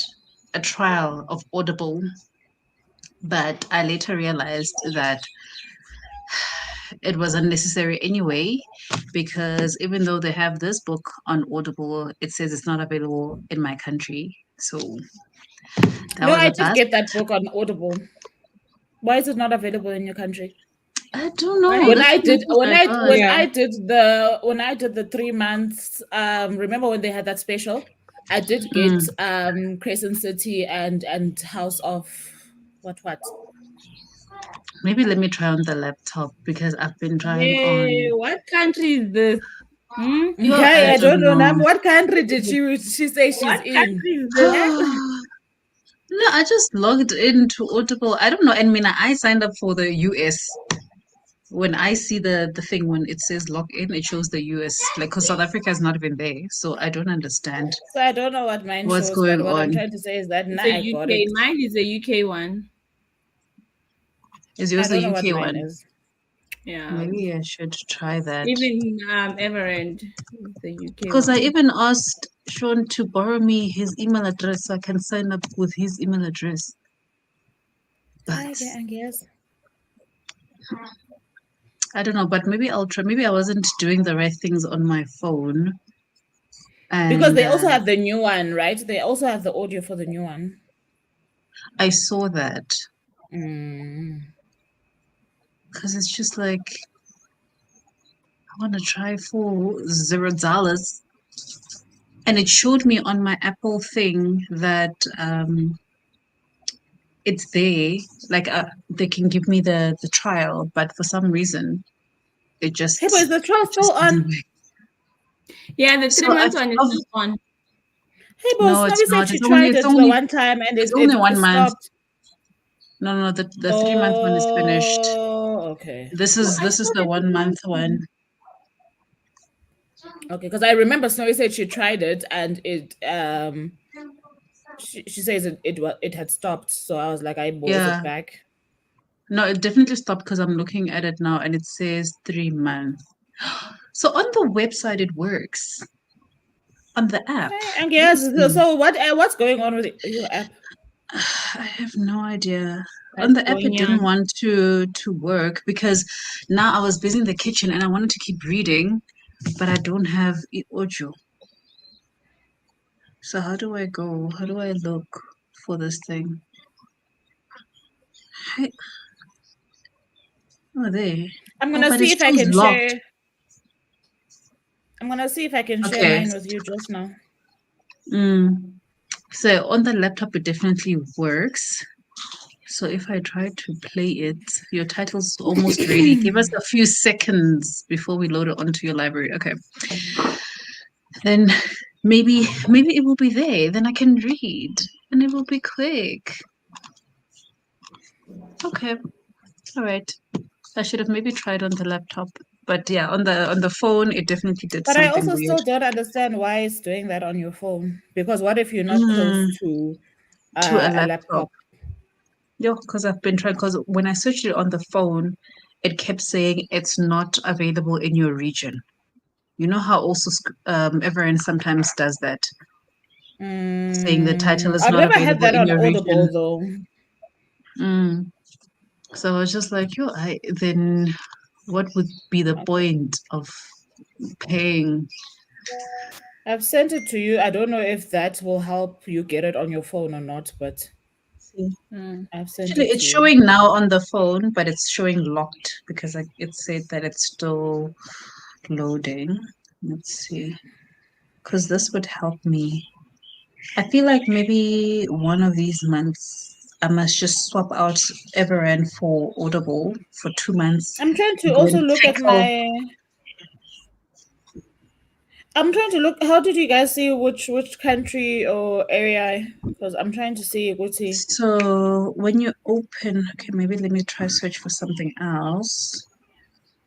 a trial of Audible, but I later realized that it was unnecessary anyway, because even though they have this book on Audible, it says it's not available in my country. So that No, was I a did bust. get that book on Audible. Why is it not available in your country? I don't know. When That's I the did message when I I got. when I did the 3 months, remember when they had that special? I did get Crescent City and House of what? Maybe let me try on the laptop because I've been trying Hey, on. what country is this? Yeah, I don't know. know. What country did she say she's What in? country is this? No, I just logged into Audible. I don't know. And Mina, I signed up for the US. When I see the thing when it says log in, it shows the US. Like, because South Africa is not even there, so I don't understand So I don't know what mine what's shows, but going what I'm on. trying to say is that It's now a I got it. UK. Mine is a UK one. Is I yours the don't know what UK mine one? is. Yeah. Maybe I should try that. Even Everend is the UK Because I one. even asked Sean to borrow me his email address so I can sign up with his email address. But I guess. I don't know, but maybe I'll try. Maybe I wasn't doing the right things on my phone, Because and they also have the new one, right? They also have the audio for the new one. I saw that Mm. because it's just like I want to try for $0, and it showed me on my Apple thing that it's there. Like they can give me the trial, but for some reason it Hey, but is the trial still doesn't on? work. Yeah, the So 3 months one is not on. Hey, boss, no, it's Snowy said not. she tried it the one time and It's only it 1 month. stopped. No, the 3 month one is finished. Oh, okay. This is the 1 month one. Okay, because I remember Snowy said she tried it and it she says it had stopped. So I was like, I bought Yeah. it back. No, it definitely stopped because I'm looking at it now and it says 3 months. So on the website it works. On the app. Okay, and yes, so what's going on with your app? I have no idea. That's On the app, it going didn't on. want to work because now I was busy in the kitchen and I wanted to keep reading, but I don't have audio. So how do I go? How do I look for this thing? Hey, oh, there. I'm gonna But see it if I shows can locked. share. I'm gonna see if I can share Okay. mine with you just now. So on the laptop, it definitely works. So if I try to play it, your title's almost ready. Give us a few seconds before we load it onto your library. Okay. Then maybe it will be there. Then I can read and it will be quick. Okay. All right. I should have maybe tried on the laptop. But yeah, on the phone it definitely did But I something also weird. still don't understand why it's doing that on your phone. Because what if you're not Mm, close to to a a laptop. laptop? Yeah, because I've been trying because when I searched it on the phone, it kept saying it's not available in your region. You know how also everyone sometimes does that, saying the title is I've not never had available that in on your region. Audible though. So I was just like, yo, then what would be the point of paying? I've sent it to you. I don't know if that will help you get it on your phone or not, but See, I've sent actually, it it's to you. showing now on the phone, but it's showing locked because it said that it's still loading. Let's see, because this would help me. I feel like maybe one of these months I must just swap out Everend for Audible for 2 months. I'm trying to Go also and look at tackle. I'm trying to look. How did you guys see which country or area? Because I'm trying to see Guti. So when you open, okay, maybe let me try search for something else.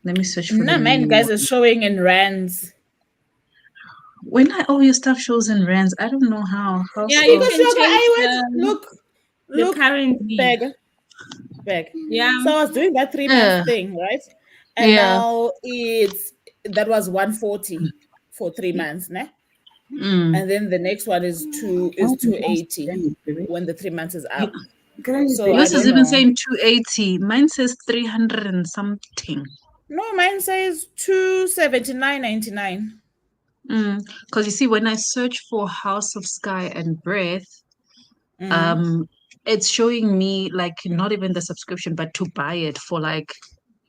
Let me search for the Nah, mine new guys one. is showing in rands. When all your stuff shows in rands, I don't know how. Yeah, you So? Because can you're change I went the look currency. bag. Yeah. So I was doing that 3 month thing, right? And Yeah. now that was 140 for 3 months, ne? And then the next one is 280 when the 3 months is up. So I Yours is don't even know. saying 280. Mine says 300 and something. No, mine says 279.99. Because you see, when I search for House of Sky and Breath, it's showing me like not even the subscription, but to buy it for like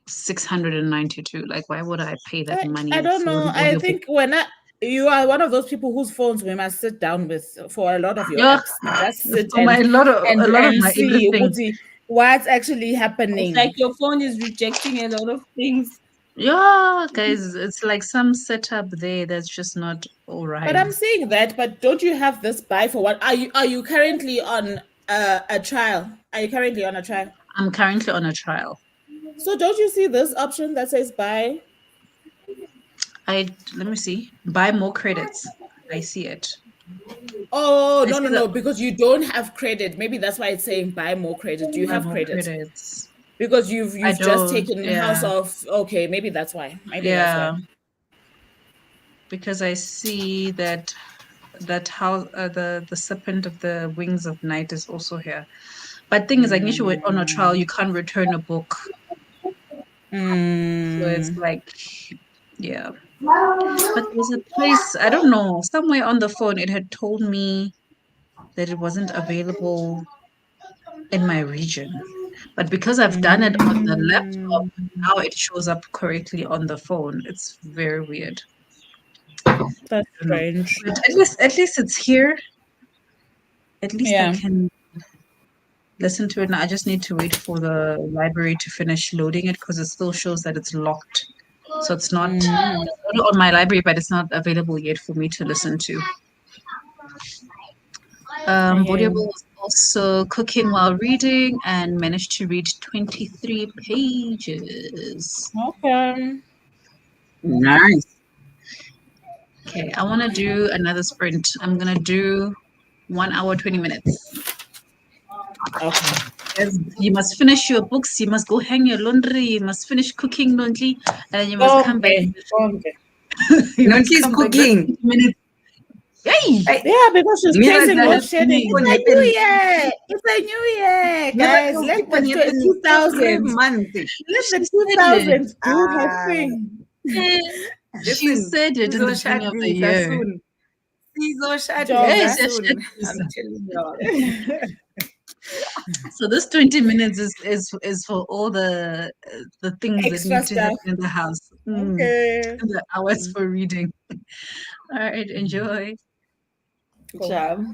692. Like, why would I pay that money I don't for know. an I audiobook? think you are one of those people whose phones we must sit down with for a lot of your Yeah, apps. Just sit for my a lot of and my see everything. what's actually It's happening. like your phone is rejecting a lot of things. Yeah, guys, it's like some setup there that's just not all But right. I'm saying that. But don't you have this buy for one? Are you currently on a trial? Are you currently on a trial? I'm currently on a trial. So don't you see this option that says buy? Let me see. Buy more credits. I see it. Oh I no see no that no! Because you don't have credit. Maybe that's why it's saying buy more credit. Do you buy have more credit? credits. Because I you've just don't. taken House Yeah. of. Okay, maybe that's why. Maybe that's Yeah. why. Because I see that how the serpent of the wings of night is also here. But thing is, like, usually on a trial, you can't return a book. So it's like, yeah. But there's a place, I don't know, somewhere on the phone, it had told me that it wasn't available in my region. But because I've done it on the laptop, now it shows up correctly on the phone. It's very weird. That's I don't know. strange. But at least it's here. At least I Yeah. can listen to it now. I just need to wait for the library to finish loading it because it still shows that it's locked. So it's not on my library, but it's not available yet for me to listen to. Okay. Vodiable was also cooking while reading and managed to read 23 pages. Okay. Nice. Okay, I want to do another sprint. I'm going to do 1 hour, 20 minutes. Okay. Yes, you must finish your books, you must go hang your laundry, you must finish cooking laundry, and then you must come back. Okay. You No, must she's come back. That's cooking. 20 minutes. Yay! Yeah, because she's Mira, facing that load is shedding. what It's a new happened. year. It's a new year, guys. Miracle Let keep on the happening every 2000s. month. Let the She said it. 2000s do her thing. She Listen, said it in the beginning of the year. soon. Yes, Job. yes, Soon. yes. I'm telling you. So this 20 minutes is for all the things that Extra need to happen stuff. in the house. Okay. The hours for reading. All right, enjoy. Good job.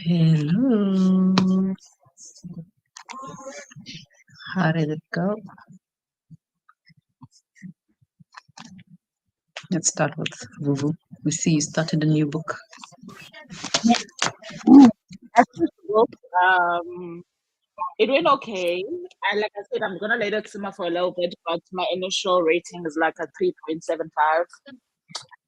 Hello. How did it go? Let's start with Vuvu. We see you started a new book. It went okay. Like I said, I'm gonna let it simmer for a little bit, but my initial rating is like a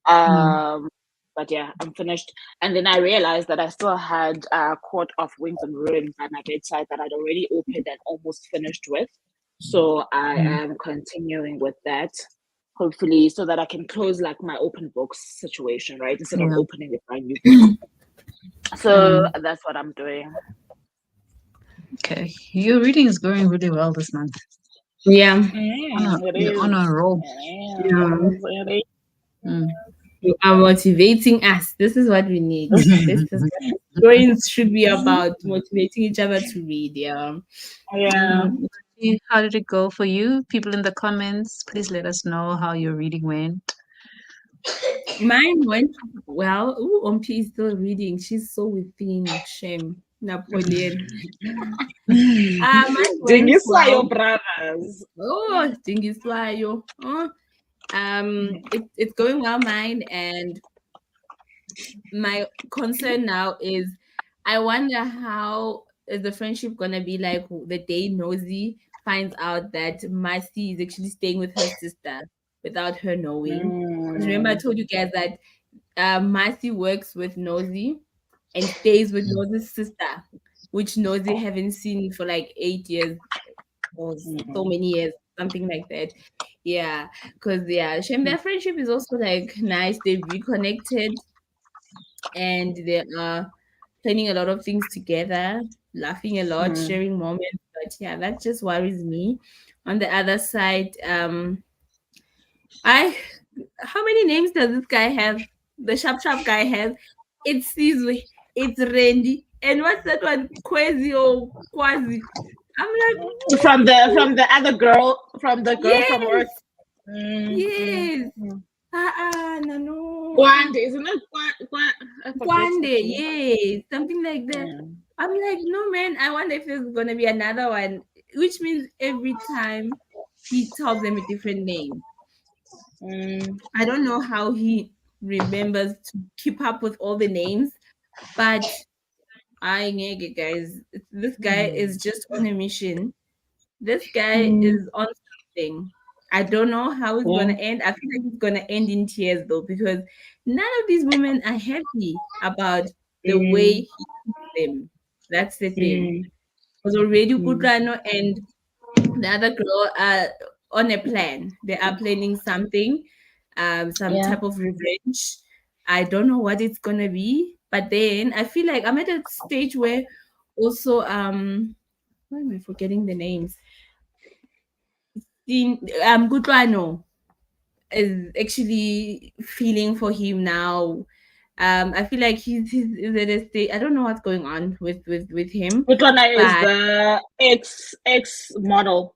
3.75. But yeah, I'm finished. And then I realized that I still had a Court of Wings and Ruin by my bedside that I'd already opened and almost finished with. So I am continuing with that, hopefully, so that I can close like my open books situation, right? Instead of opening with my new book. So that's what I'm doing. Okay. Your reading is going really well this month. Yeah. You're on a roll. You are motivating us. This is what we need. This is what stories should be about, motivating each other to read. Yeah. How did it go for you? People in the comments, please let us know how your reading went. Mine went well. Ooh, Ompi is still reading. She's so within. Shame. Napoleon. Mine went Dingiswayo brothers. Oh, Dingiswayo. Oh. It's going well, mine, and my concern now is I wonder how is the friendship gonna be like the day Nosy finds out that Marcy is actually staying with her sister without her knowing. Because remember I told you guys that Marcy works with Nosy and stays with Nosy's sister, which Nosy haven't seen for like 8 years or so many years, something like that. Yeah, because shame their friendship is also like nice. They've reconnected and they are planning a lot of things together, laughing a lot, sharing moments. But yeah, that just worries me. On the other side, I how many names does this guy have? The sharp guy has. It's Sizwe, it's Randy, and what's that one? Quasi or Quasi. I'm like from the other girl, from the girl from work. Yes. No. Gwande, isn't it? Gwande, yes, something like that. I'm like, no, man. I wonder if there's gonna be another one, which means every time he tells them a different name. I don't know how he remembers to keep up with all the names, but I get guys. This guy is just on a mission. This guy is on something. I don't know how it's gonna end. I feel like it's gonna end in tears though, because none of these women are happy about the way he keeps them. That's the thing. Because already Kutlano and the other girl are on a plan. They are planning something, some type of revenge. I don't know what it's gonna be, but then I feel like I'm at a stage where also why am I forgetting the names? Kutlwano is actually feeling for him now. I feel like he's at a state. I don't know what's going on with him. Kutlwana is the ex model.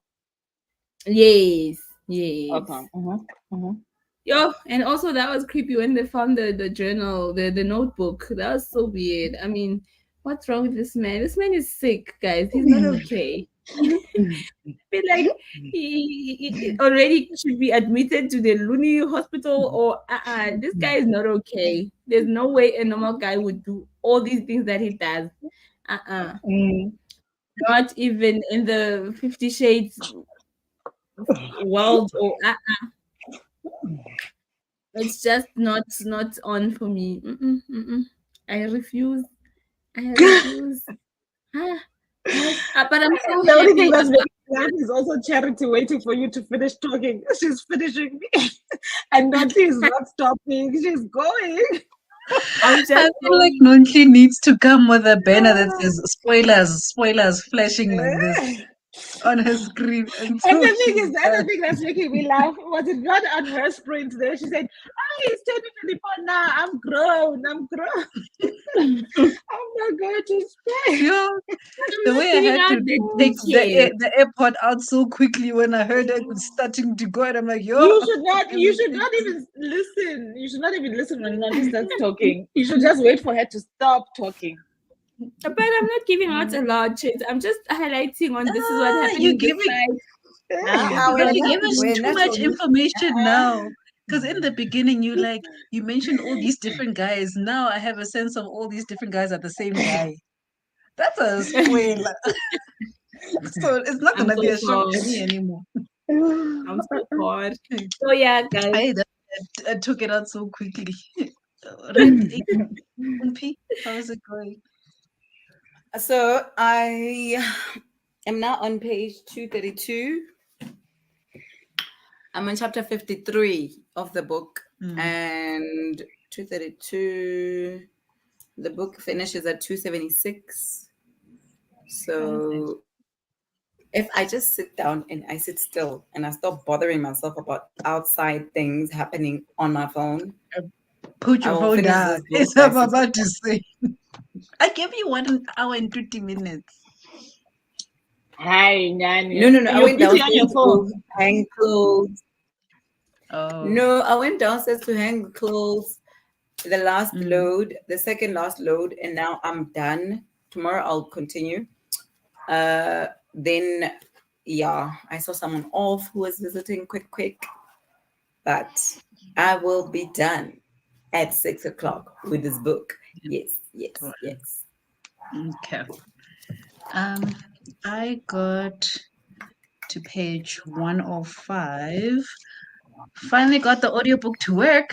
Yes. Okay. Yo, and also that was creepy when they found the journal, the notebook. That was so weird. I mean, what's wrong with this man? This man is sick, guys. He's not okay. I feel like he already should be admitted to the Looney hospital or this guy is not okay. There's no way a normal guy would do all these things that he does. Not even in the 50 Shades world or it's just not on for me. I refuse. But I'm so the only happy. thing that's making me laugh is also Charity waiting for you to finish talking. She's finishing me, and Nati is not stopping. She's going. I feel like Nonchi needs to come with a banner that says spoilers flashing like this on her screen. And the thing is, the other thing that's making me laugh was it not on her sprint there. She said, "Oh, it's 2024 now. I'm grown. I'm not going to stay." Yo, The way I giving had out to the take details. the AirPod out so quickly when I heard it was starting to go, and I'm like, yo. You should not even listen. You should not even listen when Nanti starts talking. You should just wait for her to stop talking. But I'm not giving out a large chance. I'm just highlighting on this is what happened You in the giving slide. but you gave us we're too not much only- information now. Because in the beginning, you mentioned all these different guys. Now I have a sense of all these different guys are the same guy. That's a spoiler. So it's not I'm gonna be so a shock to sorry. me anymore. I'm so bored. So yeah, guys. I took it out so quickly. Right, how's it going? So I am now on page 232. I'm on chapter 53 of the book, and 232. The book finishes at 276. So if I just sit down and I sit still and I stop bothering myself about outside things happening on my phone, Put I your will phone finish down. this book It's by I'm 6 about to say. I gave you 1 hour and 20 minutes. Hi, Nani. No. I You're went busy on downstairs your to phone. go hang clothes. Oh. No, I went downstairs to hang clothes. The last load, the second last load, and now I'm done. Tomorrow I'll continue. Then, yeah, I saw someone off who was visiting quick, but I will be done at 6 o'clock with this book. Yes. Okay. I got to page 105. Finally got the audiobook to work.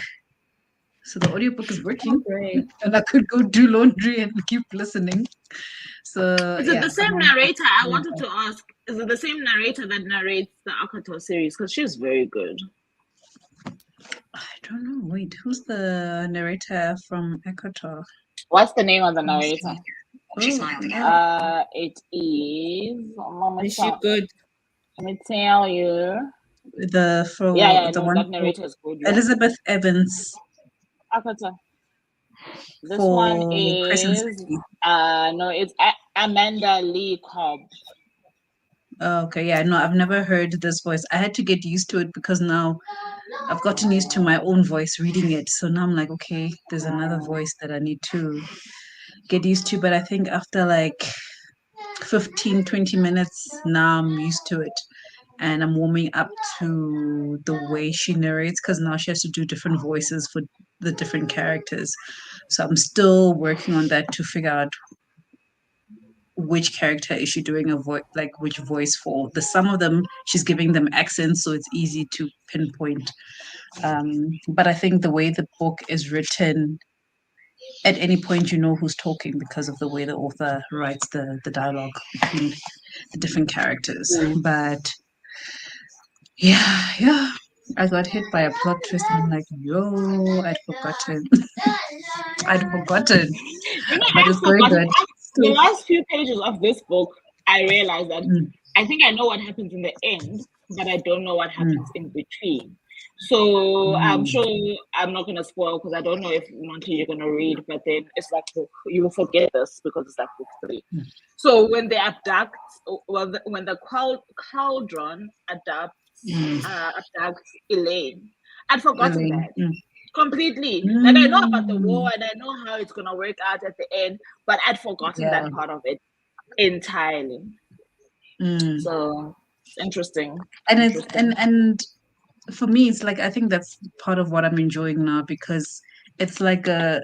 So the audiobook is working. Great. And I could go do laundry and keep listening. So Is it the same narrator? I wanted to ask. Is it the same narrator that narrates the Akato series? Because she's very good. I don't know. Wait, who's the narrator from Ekoto? What's the name of the narrator? She smiled again. It is. Is she good? Let me tell you. The one that narrator is good. Yeah. Elizabeth Evans. Akata. This for one Crescent is City. no, it's Amanda Lee Cobb. Okay, yeah, no, I've never heard this voice. I had to get used to it because now I've gotten used to my own voice reading it. So now I'm like, okay, there's another voice that I need to get used to. But I think after like 15, 20 minutes, now I'm used to it. And I'm warming up to the way she narrates because now she has to do different voices for the different characters. So I'm still working on that to figure out which character is she doing a voice, like which voice for. Some of them she's giving them accents, so it's easy to pinpoint. But I think the way the book is written, at any point you know who's talking because of the way the author writes the dialogue between the different characters. But yeah, I got hit by a plot twist and I'm like, yo, I'd forgotten. But it's very good. The last few pages of this book, I realized that I think I know what happens in the end, but I don't know what happens in between. So I'm sure I'm not going to spoil because I don't know if Monty you're going to read, but then it's like you will forget this because it's like book 3. So when they abduct, when the cauldron abducts Elaine, I'd forgotten that. Completely. Like I know about the war and I know how it's gonna work out at the end, but I'd forgotten that part of it entirely. So it's interesting. And for me it's like I think that's part of what I'm enjoying now because it's like a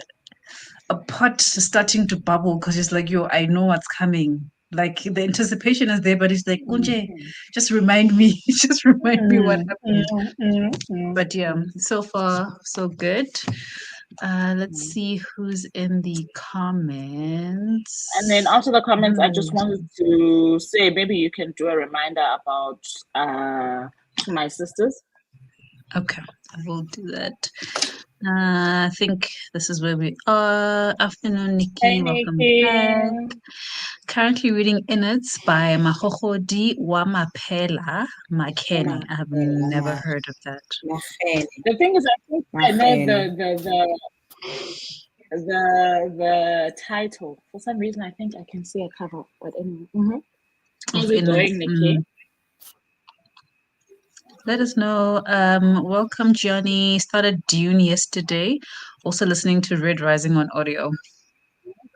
pot starting to bubble because it's like, yo, I know what's coming. Like the anticipation is there, but it's like, Unje, just remind me, what happened. But yeah, so far so good. Let's see who's in the comments. And then after the comments, I just wanted to say maybe you can do a reminder about to my sisters. Okay, I will do that. I think this is where we are. Afternoon, Nikki. Hey, Welcome Nikki. back. Currently reading Innards by Mahogodi Wamapela Makeni. I have never heard of that. The thing is, I think I know the title. For some reason, I think I can see a cover. But anyway, how's it going, Nikki? Let us know. Welcome, Johnny. Started Dune yesterday. Also listening to Red Rising on audio.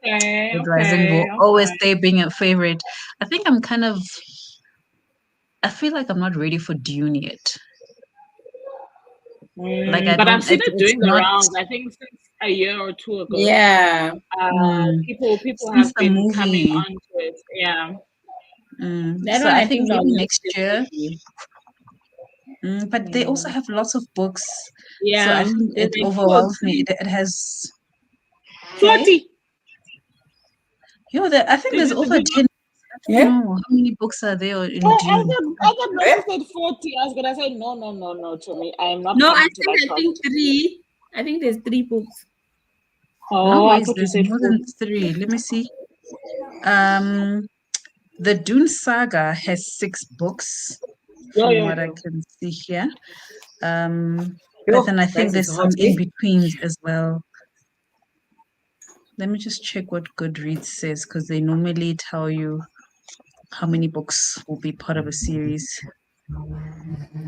Okay, Red Rising will always stay being a favorite. I think I'm kind of. I feel like I'm not ready for Dune yet. Like but I've seen it doing the rounds. I think since a year or two ago. Yeah. People have been coming onto it. Yeah. So I think maybe next year. But they also have lots of books. Yeah. So I think it overwhelms me. It has 40. I think there's over 10. I don't know how many books are there in Dune. I thought Matthew said 40. I was gonna say no to me. I am not. No, I think 3. I think there's 3 books. Oh, I thought there's more than 3. Let me see. The Dune Saga has 6 books from what I can see here. But then I think there's some in betweens as well. Let me just check what Goodreads says, because they normally tell you how many books will be part of a series.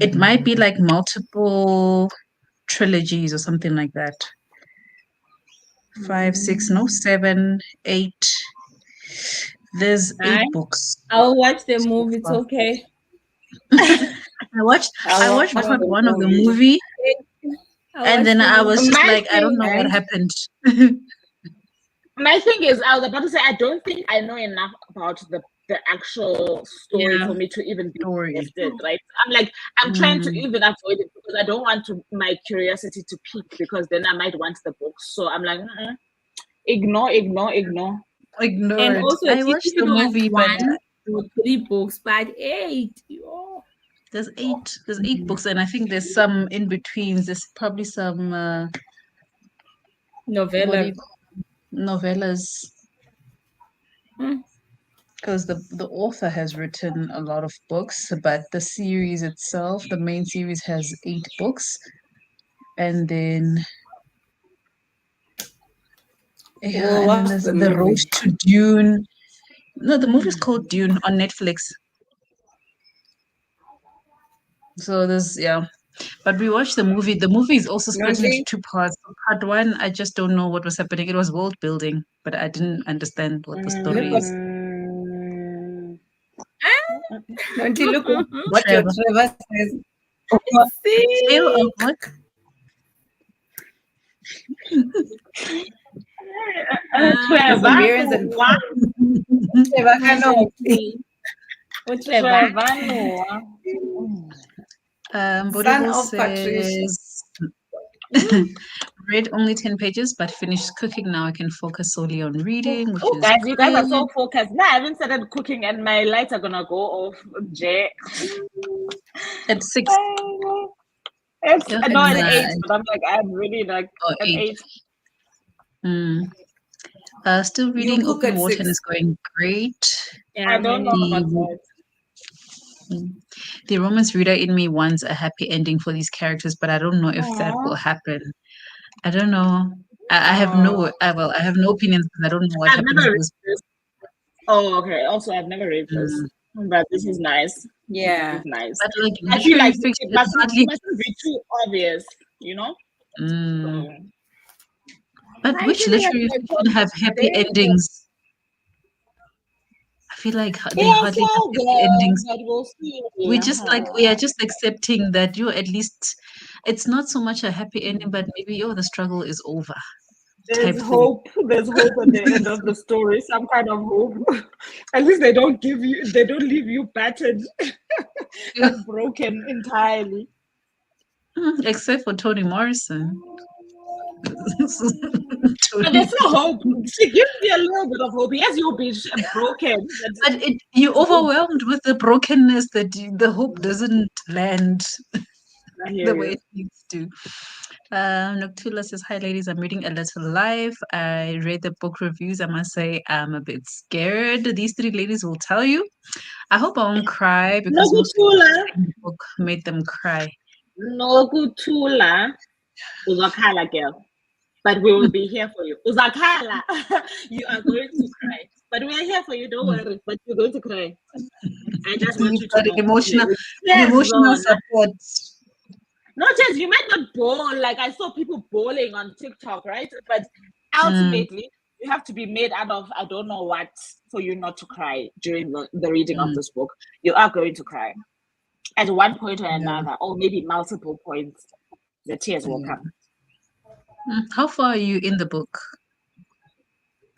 It might be like multiple trilogies or something like that. 5, 6, no, 7, 8. There's 8 books. I'll watch the movie. It's okay. I watched part 1 of the movie, and then I was just like, I don't know what happened. My thing is, I was about to say, I don't think I know enough about the actual story for me to even be interested, right? I'm trying to even avoid it because I don't want my curiosity to peak, because then I might want the book. So I'm like, ignore. And also, I watched the movie, but 3 books, but 8. Oh. There's 8. There's 8 books, and I think there's some in betweens. There's probably some novellas. Because the author has written a lot of books, but the series itself, the main series, has 8 books, and then and there's the Road to Dune. No, the movie is called Dune on Netflix. So there's but we watched the movie. The movie is also split into 2 parts. Part 1, I just don't know what was happening. It was world building, but I didn't understand what the story is. Don't you look what your Trevor says? Tale of what? Bodible says read only 10 pages, but finished cooking. Now I can focus solely on reading. Which is guys, you guys are so focused. Now I haven't started cooking, and my lights are gonna go off. At 6. It's not at 8, but I'm like, I'm really like at 8. Still reading Open Water and it's going great. I don't know about that. The romance reader in me wants a happy ending for these characters, but I don't know if that will happen. I don't know. I have no opinions because I don't know what happens. Oh, okay. Also, I've never read this, but this is nice. Yeah, this is nice. But like, I feel like it mustn't be too obvious, you know. But which literary fiction have happy endings? I feel like they hardly have happy endings. We are just accepting that at least it's not so much a happy ending, but maybe the struggle is over. There's hope. There's hope at the end of the story. Some kind of hope. At least they don't leave you battered and broken entirely. Except for Toni Morrison. But there's no hope. She gives me a little bit of hope. Yes, you'll be broken. But you're overwhelmed with the brokenness that the hope doesn't land the way it needs to. Noctula says, hi ladies, I'm reading A Little Life. I read the book reviews. I must say I'm a bit scared. These 3 ladies will tell you. I hope I won't cry because the book made them cry. No, Noctula. Uzakhala girl. but we will be here for you. Uzakala, you are going to cry, but we are here for you. Don't worry, but you're going to cry. I just want you to know. Emotional support. Not just, you might not bawl, like I saw people bawling on TikTok, right? But ultimately, you have to be made out of I don't know what for you not to cry during the reading of this book. You are going to cry at one point or another, or maybe multiple points. The tears will come. How far are you in the book?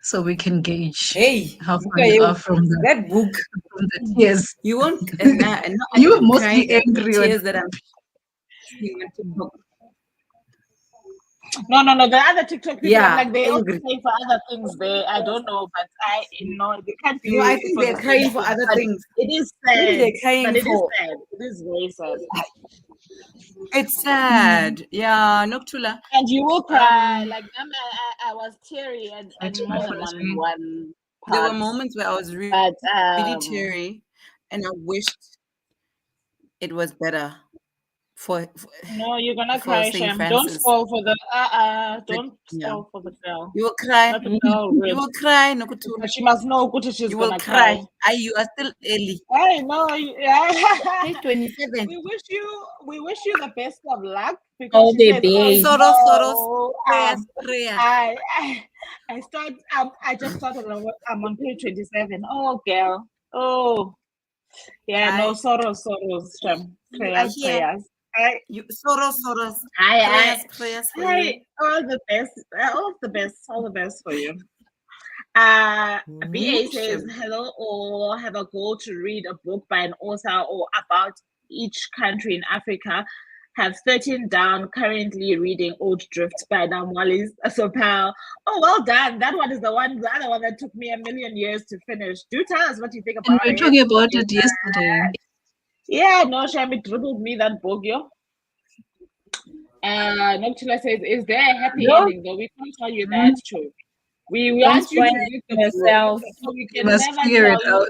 So we can gauge how far okay, you are from that book. From the tears. You won't. You were mostly angry. Tears that I'm seeing on TikTok. No. The other TikTok people, like they also pay for other things. I don't know, but they can't be. I think they're crying for other things. It is sad. They're crying but it for. Is sad. It is very sad. It's sad. Yeah, Noctula. And you will cry. Like I was teary and more than one part. There were moments where I was really teary, and I wished it was better. No, you're gonna cry, Shem. Don't fall for the don't fall for the girl. You will cry. You will cry, Nokutula. She must know she's you will cry. You are still early. I know. Hey, 27. We wish you the best of luck because all the best. Soros. Prayers. I just started. I'm on page 27. Oh, girl. Oh, yeah. No, Soros. Prayers. Soros. Prayers for you. All the best for you. BA says, hello, or have a goal to read a book by an author or about each country in Africa. Have 13 down, currently reading Old Drift by Namwali Sopal. Oh, well done. That one is the other one that took me a million years to finish. Do tell us what you think about it. We were talking about it yesterday. Yeah, no, Shami dribbled me that book, yo. Noctula says, is there a happy ending? Though we can't tell you that too. We want you to read yourself. So we can never figure it out.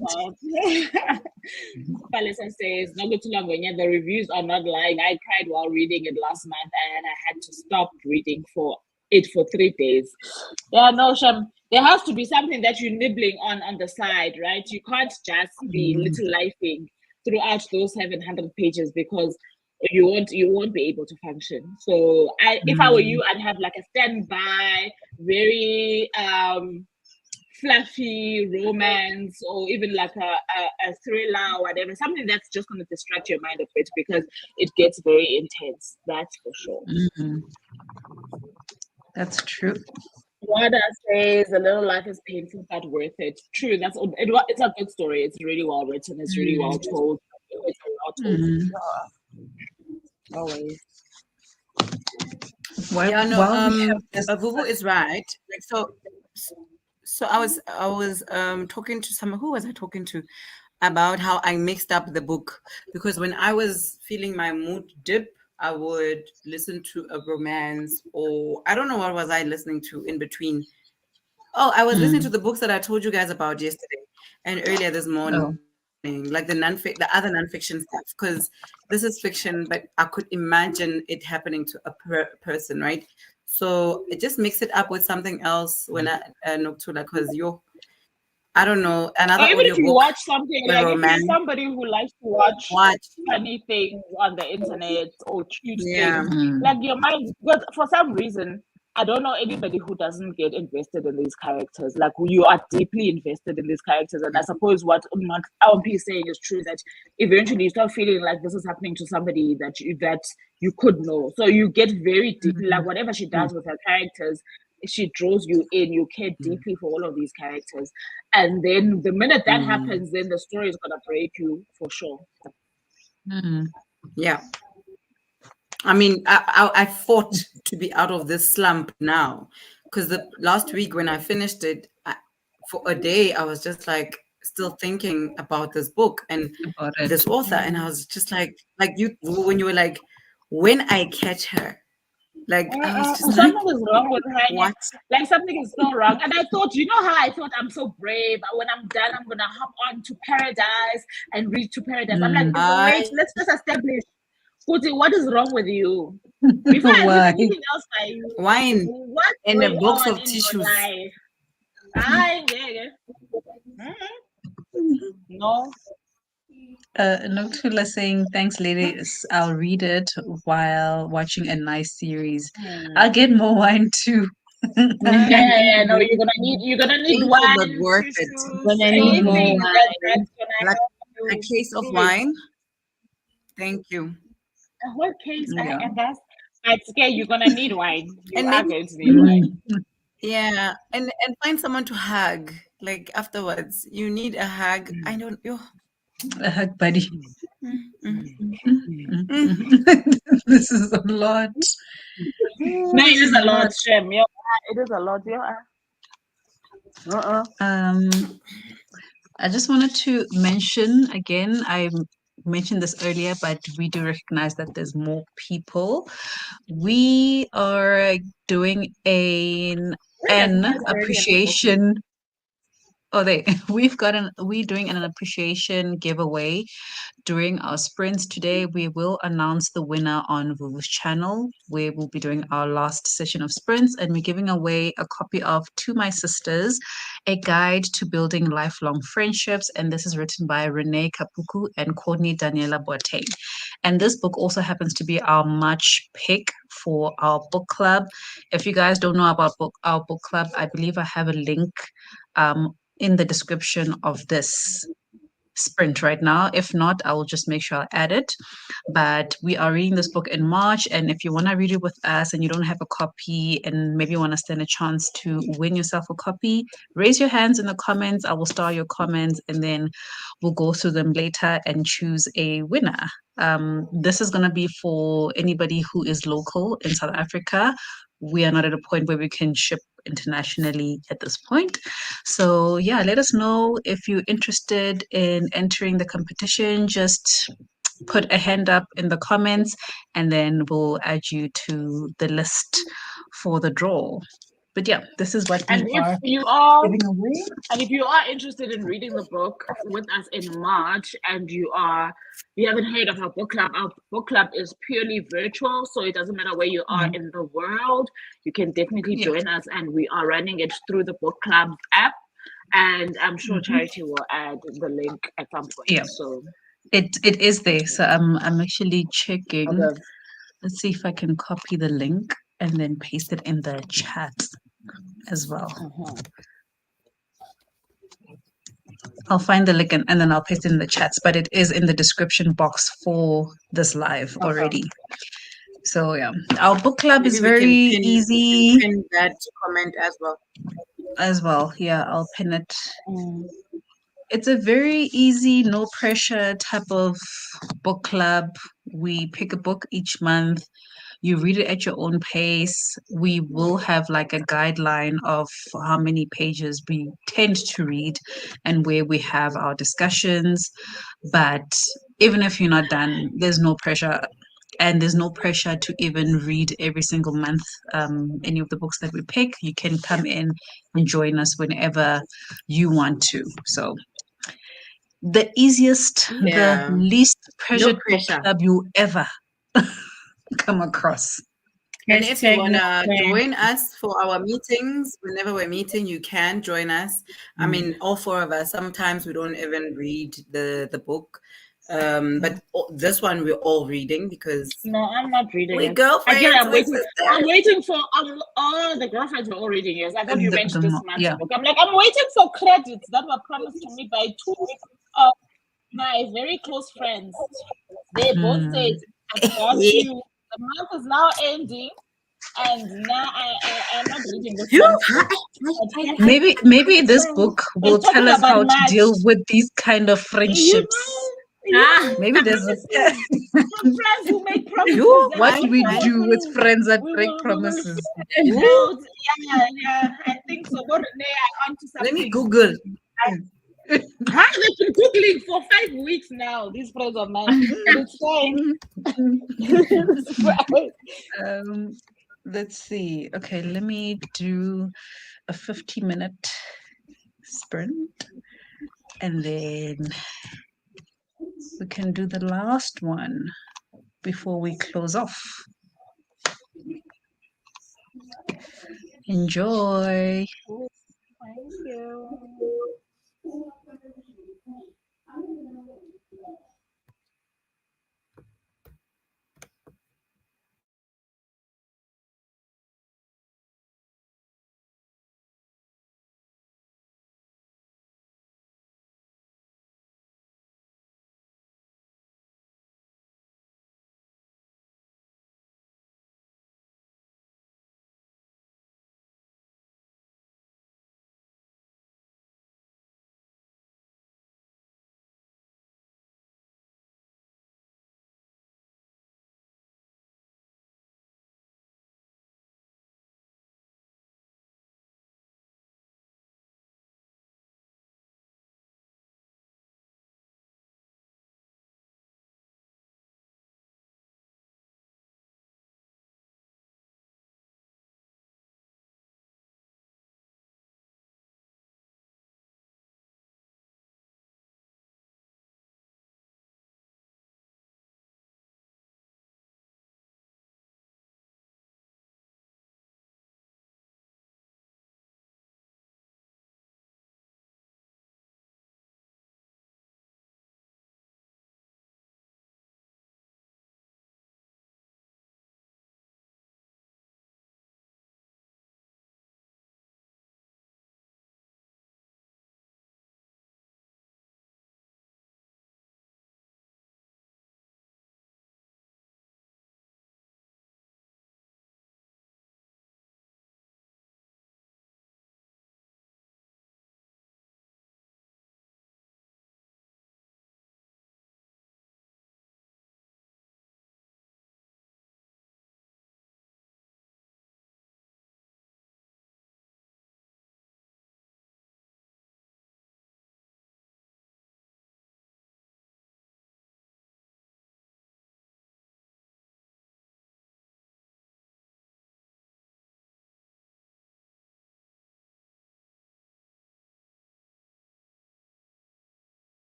Palisa says, the reviews are not lying. I cried while reading it last month and I had to stop reading for 3 days. Yeah, no, Sham. There has to be something that you're nibbling on the side, right? You can't just be little lifing throughout those 700 pages because you won't be able to function. So if I were you, I'd have like a standby, very fluffy romance, or even like a thriller or whatever, something that's just going to distract your mind a bit because it gets very intense. That's for sure. That's true. Wada says, a little life is painful but worth it. True, it's a good story. It's really well written. It's really well told. It's a well told. Always. Vuvu is right. Like so I was talking to someone. Who was I talking to about how I mixed up the book? Because when I was feeling my mood dip, I would listen to a romance, or I don't know what was I listening to in between. Oh, I was listening to the books that I told you guys about yesterday and earlier this morning. Like the other nonfiction stuff, because this is fiction, but I could imagine it happening to a person, right? So it just mix it up with something else when I Noctula, because I don't know, another even audio if you book, watch something like if you're somebody who likes to watch funny things on the internet or cute things, like your mind, because for some reason I don't know anybody who doesn't get invested in these characters. Like you are deeply invested in these characters, and I suppose what LP is saying is true, that eventually you start feeling like this is happening to somebody that you could know. So you get very deeply, like whatever she does with her characters, she draws you in. You care deeply for all of these characters, and then the minute that happens, then the story is gonna break you for sure. Yeah. I mean, I fought to be out of this slump now, because the last week when I finished it, for a day, I was just like still thinking about this book and this author, and I was just like you when you were like, when I catch her, like I was just something is wrong with her. What? Like something is so wrong. And I thought, how I thought I'm so brave. When I'm done, I'm gonna hop on to Paradise and read to Paradise. I'm like, wait, let's just establish Kuti, what is wrong with you? Before I Why? read anything else, like Wine what's and a going box on of in tissues. your life? No. Noctula saying, thanks, ladies. I'll read it while watching a nice series. I'll get more wine too. Yeah, no, you're gonna need Painful wine, but worth it. tissues, Gonna need more anything wine. that's Like gonna a help case of you. wine. Thank you. What case? Yeah. And that's okay. You're gonna need wine. You And are maybe going to need wine. yeah, and find someone to hug. Like afterwards, you need a hug. I don't. Oh. A hug buddy. Mm. This is a lot. No, it is a lot, Shem. Yeah, it is a lot. Yeah. I just wanted to mention again, I mentioned this earlier, but we do recognize that there's more people. We are doing an appreciation. Oh, we're doing an appreciation giveaway during our sprints today. We will announce the winner on Vuvu's channel, where we'll be doing our last session of sprints, and we're giving away a copy of To My Sisters, a guide to building lifelong friendships. And this is written by Renee Kapuku and Courtney Daniela Boateng. And this book also happens to be our March pick for our book club. If you guys don't know about our book club, I believe I have a link in the description of this sprint right now. If not, I will just make sure I add it. But we are reading this book in March, and if you want to read it with us and you don't have a copy and maybe you want to stand a chance to win yourself a copy, raise your hands in the comments. I will star your comments and then we'll go through them later and choose a winner. This is going to be for anybody who is local in South Africa. We are not at a point where we can ship internationally at this point. So yeah, let us know if you're interested in entering the competition. Just put a hand up in the comments and then we'll add you to the list for the draw. But yeah, this is what And we are if you are giving away. And if you are interested in reading the book with us in March and you haven't heard of our book club is purely virtual, so it doesn't matter where you are in the world, you can definitely join us, and we are running it through the book club app, and I'm sure Charity will add the link at some point. Yeah. So it is there. So I'm actually checking. Okay. Let's see if I can copy the link and then paste it in the chat as well. I'll find the link and then I'll paste it in the chats, but it is in the description box for this live already. So yeah, our book club Maybe is very easy. Pin that comment as well. Yeah, I'll pin it. It's a very easy, no pressure type of book club. We pick a book each month. You read it at your own pace. We will have like a guideline of how many pages we tend to read and where we have our discussions. But even if you're not done, there's no pressure. And there's no pressure to even read every single month any of the books that we pick. You can come in and join us whenever you want to. So the easiest, the least pressured book club you ever come across. And if you want to join us for our meetings, whenever we're meeting, you can join us. I mean, all four of us, sometimes we don't even read the book. But this one we're all reading because no, I'm not reading we it. girlfriends. Again, I'm waiting for all the girlfriends were all reading. Yes, I thought you mentioned this month's book. I'm like, I'm waiting for credits that were promised to me by two of my very close friends. They both said, "I got you." The month is now ending, and now I'm not reading this month. Maybe this book will tell us how to deal with these kind of friendships. Maybe there's friends who make promises. What do we do with friends that break promises? Yeah, I think so. Let me Google. They've been Googling for 5 weeks now, these friends of mine. It's fine. Let's see. Okay, let me do a 50-minute sprint and then we can do the last one. before we close off. Enjoy. Thank you.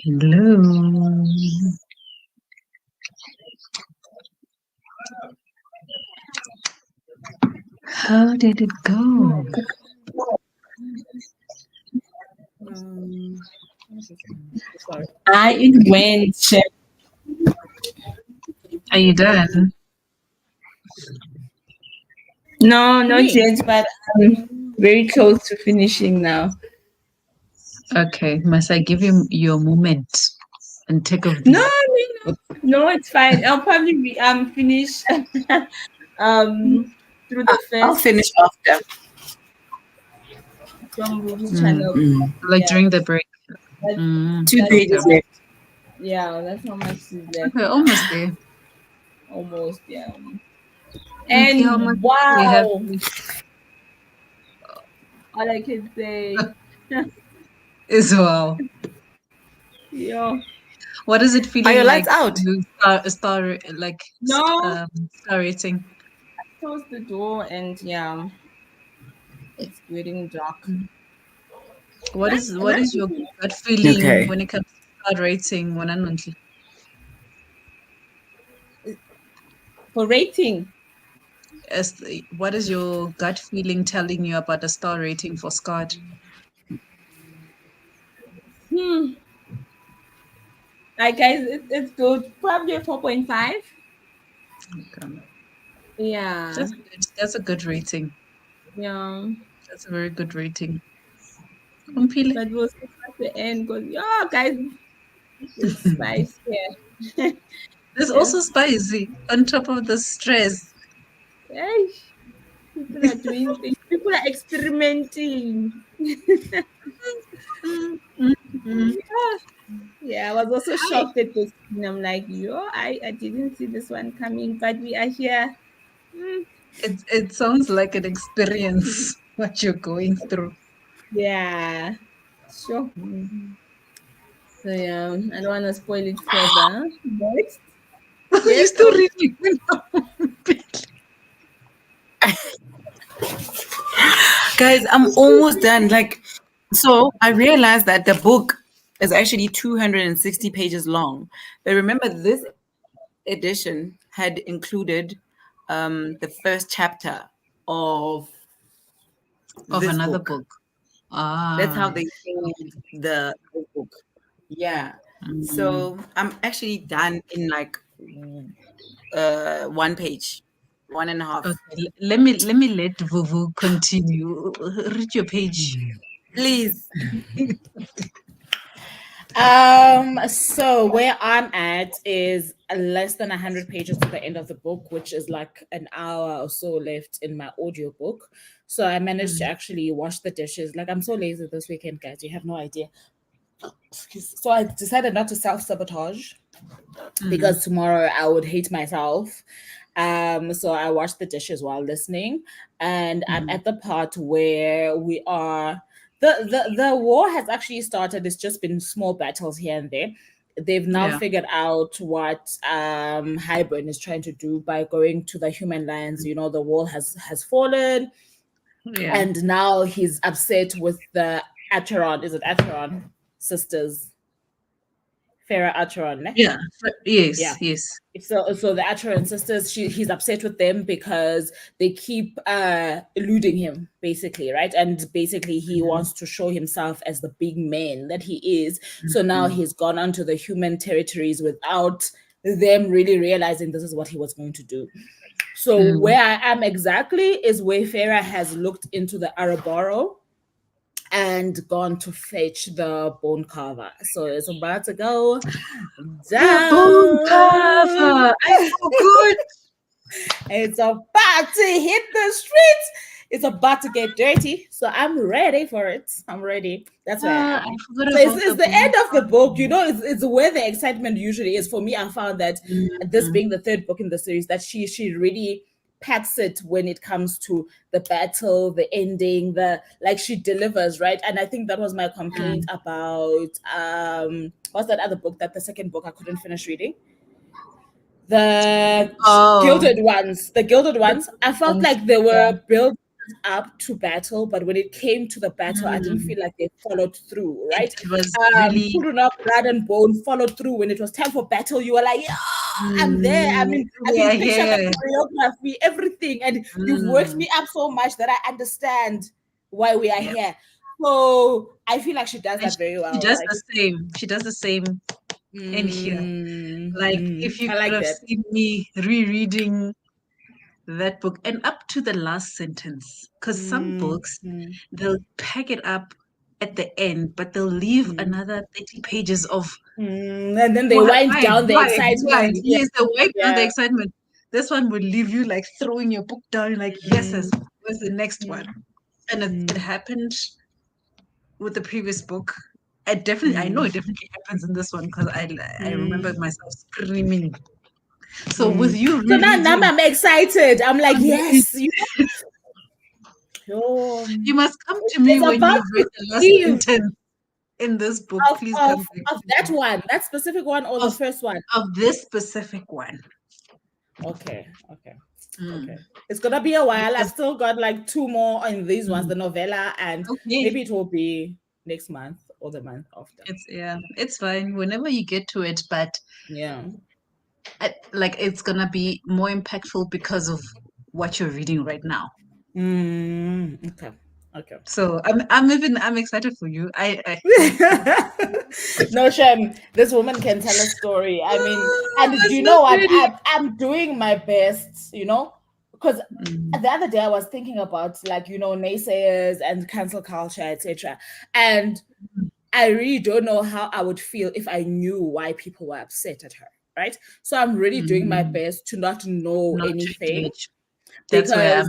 Hello. How did it go? Sorry. It went. Are you done? No, not Me? yet, but I'm very close to finishing now. Okay. Must I give you your moment and take of No, this? no, it's fine. I'll probably be finish through the I'll first finish after. from movie channel. Like Yeah, during the break. that's, Mm, 2 pages okay. left. yeah, that's how much is left. Okay, almost there. Almost, yeah. Okay, how much And do you have? wow, all I can say, Is well. yeah. What is it Are your feeling lights like? out? You star like No, star rating. close the door and yeah, it's getting dark. What is your gut feeling Okay. when it comes to star rating? For rating, What is your gut feeling telling you about the star rating for Scott? hmm, like guys, it's good. Probably a 4.5. Okay. Yeah, That's a good rating. yeah. That's a very good rating. Umpile. But we'll see at the end because yeah, guys, it's spice here. There's Yeah. also spicy on top of the stress. Hey, people are doing things. People are experimenting. Mm, mm, mm. Yeah. Yeah, I was also shocked at this. And I'm like, yo, I didn't see this one coming, but we are here. Mm, It sounds like an experience what you're going through. yeah, sure. So yeah, I don't want to spoil it further. Next, You yes, still reading? Guys, I'm almost done. So I realized that the book is actually 260 pages long. But remember, this edition had included the first chapter of Of this another book. book. That's how Ah. they made the book. Yeah. Mm. So I'm actually done in like 1 page, 1.5. Okay. Let me let Vuvu continue. Read your page. Please. So where I'm at is less than 100 pages to the end of the book, which is like an hour or so left in my audiobook. So I managed to actually wash the dishes. Like, I'm so lazy this weekend, guys. You have no idea. So I decided not to self-sabotage because tomorrow I would hate myself. So I washed the dishes while listening, and I'm at the part where we are. The war has actually started. It's just been small battles here and there. They've now Yeah. figured out what Hybern is trying to do by going to the human lands. You know, the wall has fallen, Yeah. and now he's upset with the Acheron. Is it Acheron sisters? Farah Acheron, ne? Yeah. Yes. Yeah. Yes. So the Acheron sisters, he's upset with them because they keep eluding him, basically, right? And basically he wants to show himself as the big man that he is. So now he's gone onto the human territories without them really realizing this is what he was going to do. So where I am exactly is where Farah has looked into the Araboro and gone to fetch the bone carver. So it's about to go The bone down. cover. I forgot. It's about to hit the streets. It's about to get dirty. So I'm ready for it. I'm ready. That's where I I am. forgot So about it's the the bone end of the book. cover. You know, it's where the excitement usually is. For me, I found that this being the third book in the series, that she really packs it when it comes to the battle, the ending, the like she delivers, right? And I think that was my complaint about what's that other book, that the second book I couldn't finish reading? The Oh. Gilded Ones. The Gilded Ones. I felt like they were built up to battle, but when it came to the battle, I didn't feel like they followed through, right? It was really Children of Blood and Bone followed through. When it was time for battle, you were like, yeah, I'm there. I mean, I yeah, can picture yeah. the choreography, everything, and you've worked me up so much that I understand why we are here. So I feel like she does that very well. She does the same. She does the same in here. Like if you could have seen me rereading that book and up to the last sentence, because some books they'll pack it up at the end, but they'll leave another 30 pages of and then they wind down the excitement. Yes, they wind down the excitement. This one would leave you like throwing your book down, like yes, where's the next one? And it happened with the previous book. I know it definitely happens in this one because I remember myself screaming. So with you, so now I'm excited. I'm like, yes. You must come to me when you've read the last sentence in this book. Please come of that one, that specific one, or the first one of this specific one. Okay. It's gonna be a while. I've still got like 2 more on these ones, the novella, and maybe it will be next month or the month after. It's fine whenever you get to it, but it's gonna be more impactful because of what you're reading right now. Okay. So I'm excited for you. No shame. This woman can tell a story. I mean, and do you know what? I'm doing my best, because the other day I was thinking about naysayers and cancel culture, etc. And I really don't know how I would feel if I knew why people were upset at her. Right. So I'm really doing my best to not know anything. That's where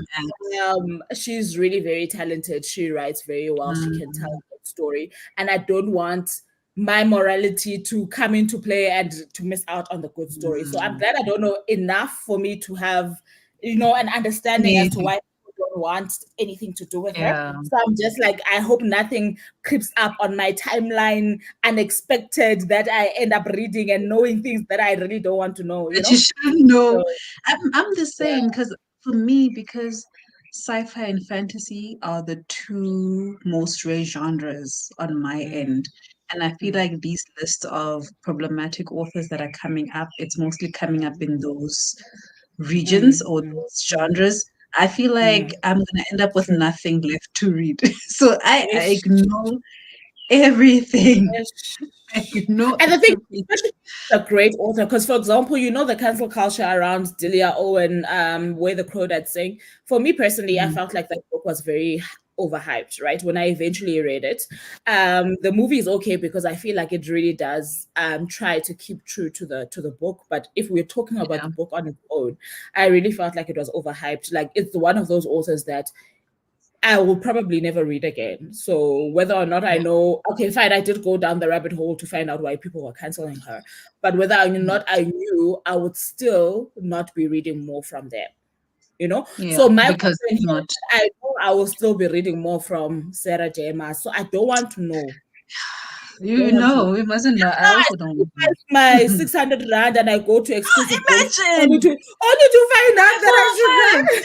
she's really very talented. She writes very well. She can tell a good story. And I don't want my morality to come into play and to miss out on the good story. So I'm glad I don't know enough for me to have, an understanding as to why people don't want anything to do with her. So I'm just like, I hope nothing creeps up on my timeline unexpected that I end up reading and knowing things that I really don't want to know. You shouldn't know. So, I'm the same because for me, because sci-fi and fantasy are the 2 most read genres on my end. And I feel like these lists of problematic authors that are coming up, it's mostly coming up in those regions or those genres. I feel like I'm going to end up with nothing left to read. So I ignore everything. And the thing, she's a great author because, for example, the cancel culture around Delia Owen, Where the Crawdads Sing. For me personally, I felt like that book was very overhyped, right? When I eventually read it, the movie is okay because I feel like it really does try to keep true to the book. But if we're talking about the book on its own, I really felt like it was overhyped. Like it's one of those authors that I will probably never read again. So whether or not I know, okay, fine, I did go down the rabbit hole to find out why people were canceling her. But whether or not I knew, I would still not be reading more from them. So my question here, I know I will still be reading more from Sarah J. Maas. So I don't want to know. We mustn't know. I also don't. My 600 rand and I go to exclusive books only to find out that I should read.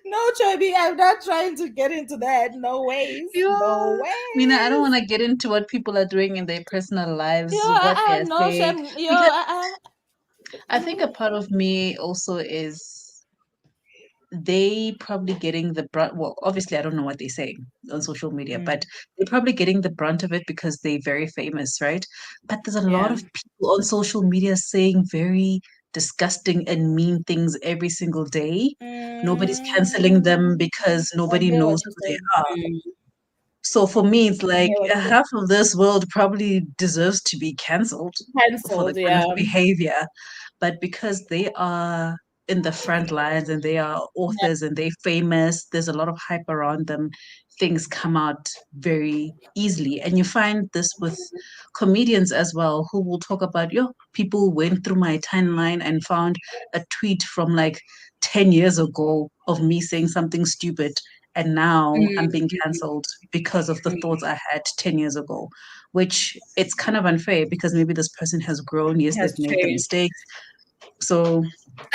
No, Chobi, I'm not trying to get into that. No ways. No way. Mina, I don't want to get into what people are doing in their personal lives, what they're saying. I think a part of me also is they probably getting the brunt. Well, obviously, I don't know what they're saying on social media, but they're probably getting the brunt of it because they're very famous, right? But there's a lot of people on social media saying very disgusting and mean things every single day. Nobody's canceling them because nobody knows who they are. So for me, it's like half of this world probably deserves to be cancelled for the kind of behavior. But because they are in the front lines and they are authors and they're famous, there's a lot of hype around them. Things come out very easily. And you find this with comedians as well, who will talk about, people went through my timeline and found a tweet from like 10 years ago of me saying something stupid. And now I'm being cancelled because of the thoughts I had 10 years ago, which it's kind of unfair because maybe this person has grown. Yes, they've made the mistakes. So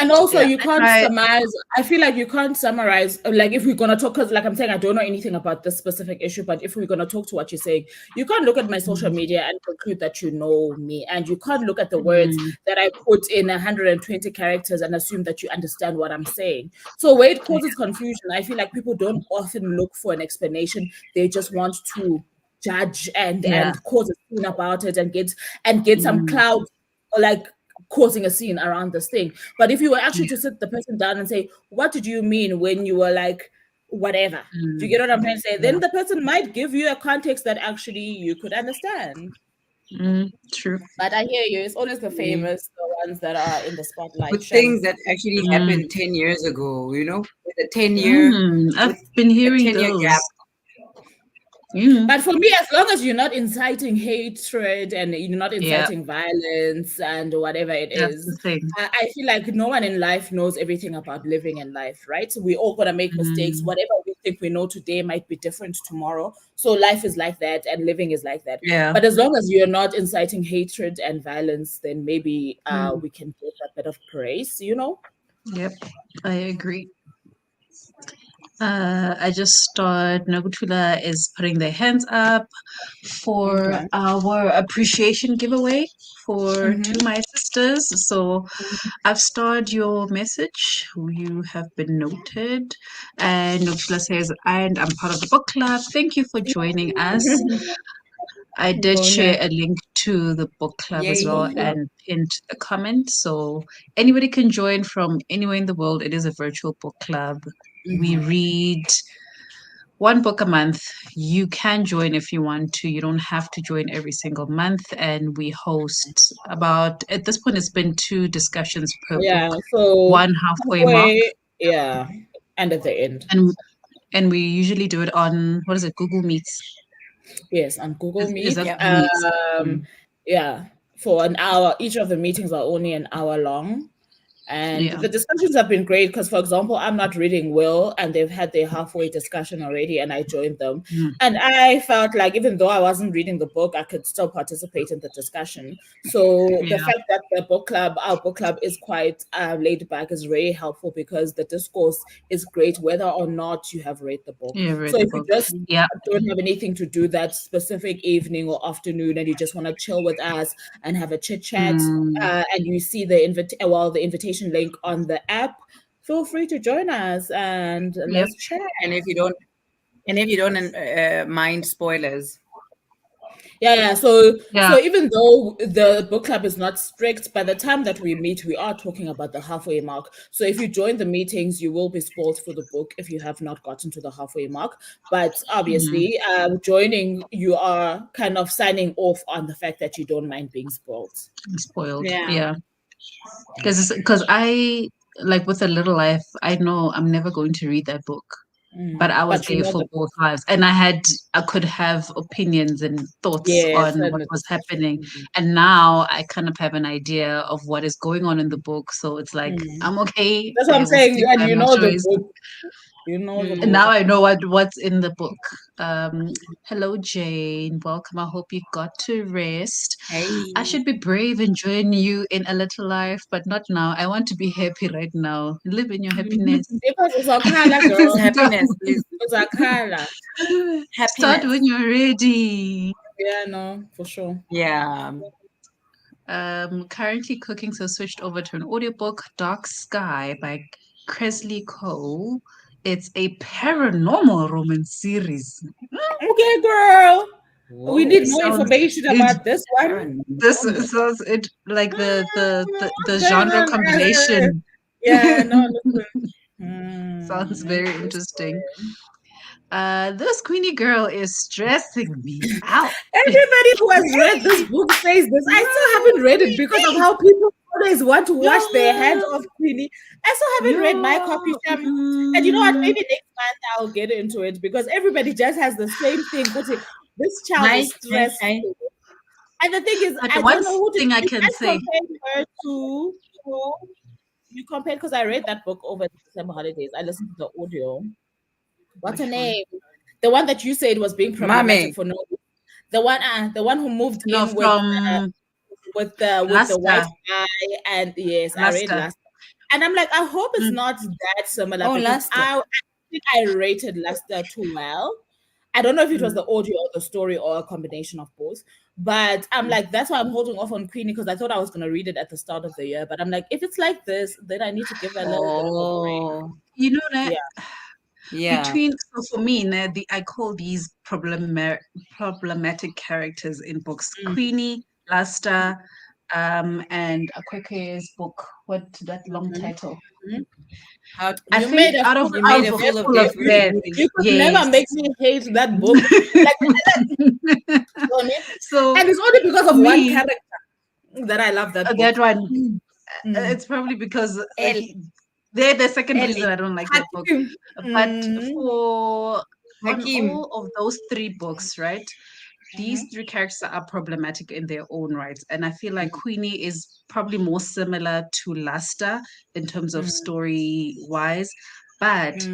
And also, Yeah, you I can't tried. summarize. I feel like you can't summarize, like, if we're going to talk, because, like I'm saying, I don't know anything about this specific issue, but if we're going to talk to what you're saying, you can't look at my social Mm, media and conclude that you know me. And you can't look at the words mm, that I put in 120 characters and assume that you understand what I'm saying. So, where it yeah, causes confusion, I feel like people don't often look for an explanation. They just want to judge yeah. and cause a scene about it and get some Mm, clout, or like causing a scene around this thing. But if you were actually yeah. to sit the person down and say, what did you mean when you were like, whatever? Do you Mm, get what I'm trying to say? yeah. Then the person might give you a context that actually you could understand. True. But I hear you. It's always the Mm. famous, the ones that are in the spotlight, With things Shams. that actually Mm, happened 10 years ago, with a 10-year, I've with been a hearing 10-year gap. those. Mm, But for me, as long as you're not inciting hatred and you're not yeah, inciting violence and whatever it that's the is, thing. I feel like no one in life knows everything about living in life, right? So we all gonna make mistakes. Mm, Whatever we think we know today might be different tomorrow. So life is like that, and living is like that. yeah. But as long as you're not inciting hatred and violence, then maybe Mm, we can get a bit of praise, you know? yep, I agree. I just thought Nagutula is putting their hands up for Okay. our appreciation giveaway for Mm-hmm. To My Sisters. So I've starred your message. You have been noted. And Nagutula says, and I'm part of the book club. Thank you for joining us. I did share Bonus. a link to the book club as well Yay. and pinned the comment. So anybody can join from anywhere in the world. It is a virtual book club. We Mm-hmm. read one book a month. You can join if you want to. You don't have to join every single month. And we host about, at this point, it's been two discussions per book, Yeah, so one halfway mark. halfway, yeah, and at the end. And and we usually do it on, what is it, Google Meets. Yes, on Google Is Meet. that Yep. Google Meets? Um, yeah, for an hour. Each of the meetings are only an hour long. And Yeah. the discussions have been great because, for example, I'm not reading Will, and they've had their halfway discussion already, and I joined them. Mm, And I felt like even though I wasn't reading the book, I could still participate in the discussion. So the yeah. fact that our book club, is quite laid back is really helpful because the discourse is great whether or not you have read the book. Yeah, read So the if you book. just Yeah. don't have anything to do that specific evening or afternoon, and you just want to chill with us and have a chit chat, Mm, and you see the the invitation link on the app, feel free to join us and yep. let's chat. And if you don't mind spoilers. Yeah. So Yeah. even though the book club is not strict, by the time that we meet, we are talking about the halfway mark. So if you join the meetings, you will be spoiled for the book if you have not gotten to the halfway mark. But Mm, obviously, joining, you are kind of signing off on the fact that you don't mind being spoiled. spoiled. Yeah. Yeah. Because I, like with A Little Life, I know I'm never going to read that book. But I was But you there know for the both lives, and I could have opinions and thoughts yes, on what and was happening. And now I kind of have an idea of what is going on in the book. So it's like, mm. I'm okay. That's what I I'm will saying. stick And by you my know the choice. book. You know the And book. now I know what's in the book. Hello, Jane. Welcome. I hope you got to rest. Hey. I should be brave and join you in A Little Life, but not now. I want to be happy right now. Live in your happiness. Because it's a color, Please, girl. happiness, please. It's a color. Start Happiness. when you're ready. Yeah, no, for sure. Yeah. Currently cooking, so switched over to an audiobook, Dark Sky by Cresley Cole. It's a paranormal romance series. Okay, girl. We Whoa. need It more sounds information it about this one. this Paranormal. sounds it like the genre combination Yeah, no, listen. sounds very interesting. Interesting. This Queenie girl is stressing me out. Everybody who has read this book says this. I still haven't read it because of how people always want to wash their hands Yeah, off Queenie. I still haven't read my copy, yeah. Sham. And you know what? Maybe next month I'll get into it because everybody just has the same thing. This child Hi, is hi, stressed. hi. And the thing is, But I one don't know who to. thing I You can guys say, compared her to. You compared because I read that book over the December holidays. I listened to the audio. What's her which one? name? The one that you said was being problematic Mommy. for no. The one who moved No, in with from with the white Alaska. guy, and yes, I read Alaska. last. And I'm like, I hope it's not that similar because I think I rated Luster too well. I don't know if it was the audio or the story or a combination of both. But I'm like, that's why I'm holding off on Queenie because I thought I was going to read it at the start of the year. But I'm like, if it's like this, then I need to give her a little bit of a break. You know that Yeah. between so for me, I call these problematic characters in books: Queenie, Lasta, and Akweke's book. What that long title? I You think made a out of fool, out you of made a Full of Death, You could yes. never make me hate that book. So and it's only because of for one me, character that I love that book. that one. It's probably because they're the second reason I don't like that book. But for on all of those three books, right? These three characters are problematic in their own rights. And I feel like Queenie is probably more similar to Luster in terms of story wise. But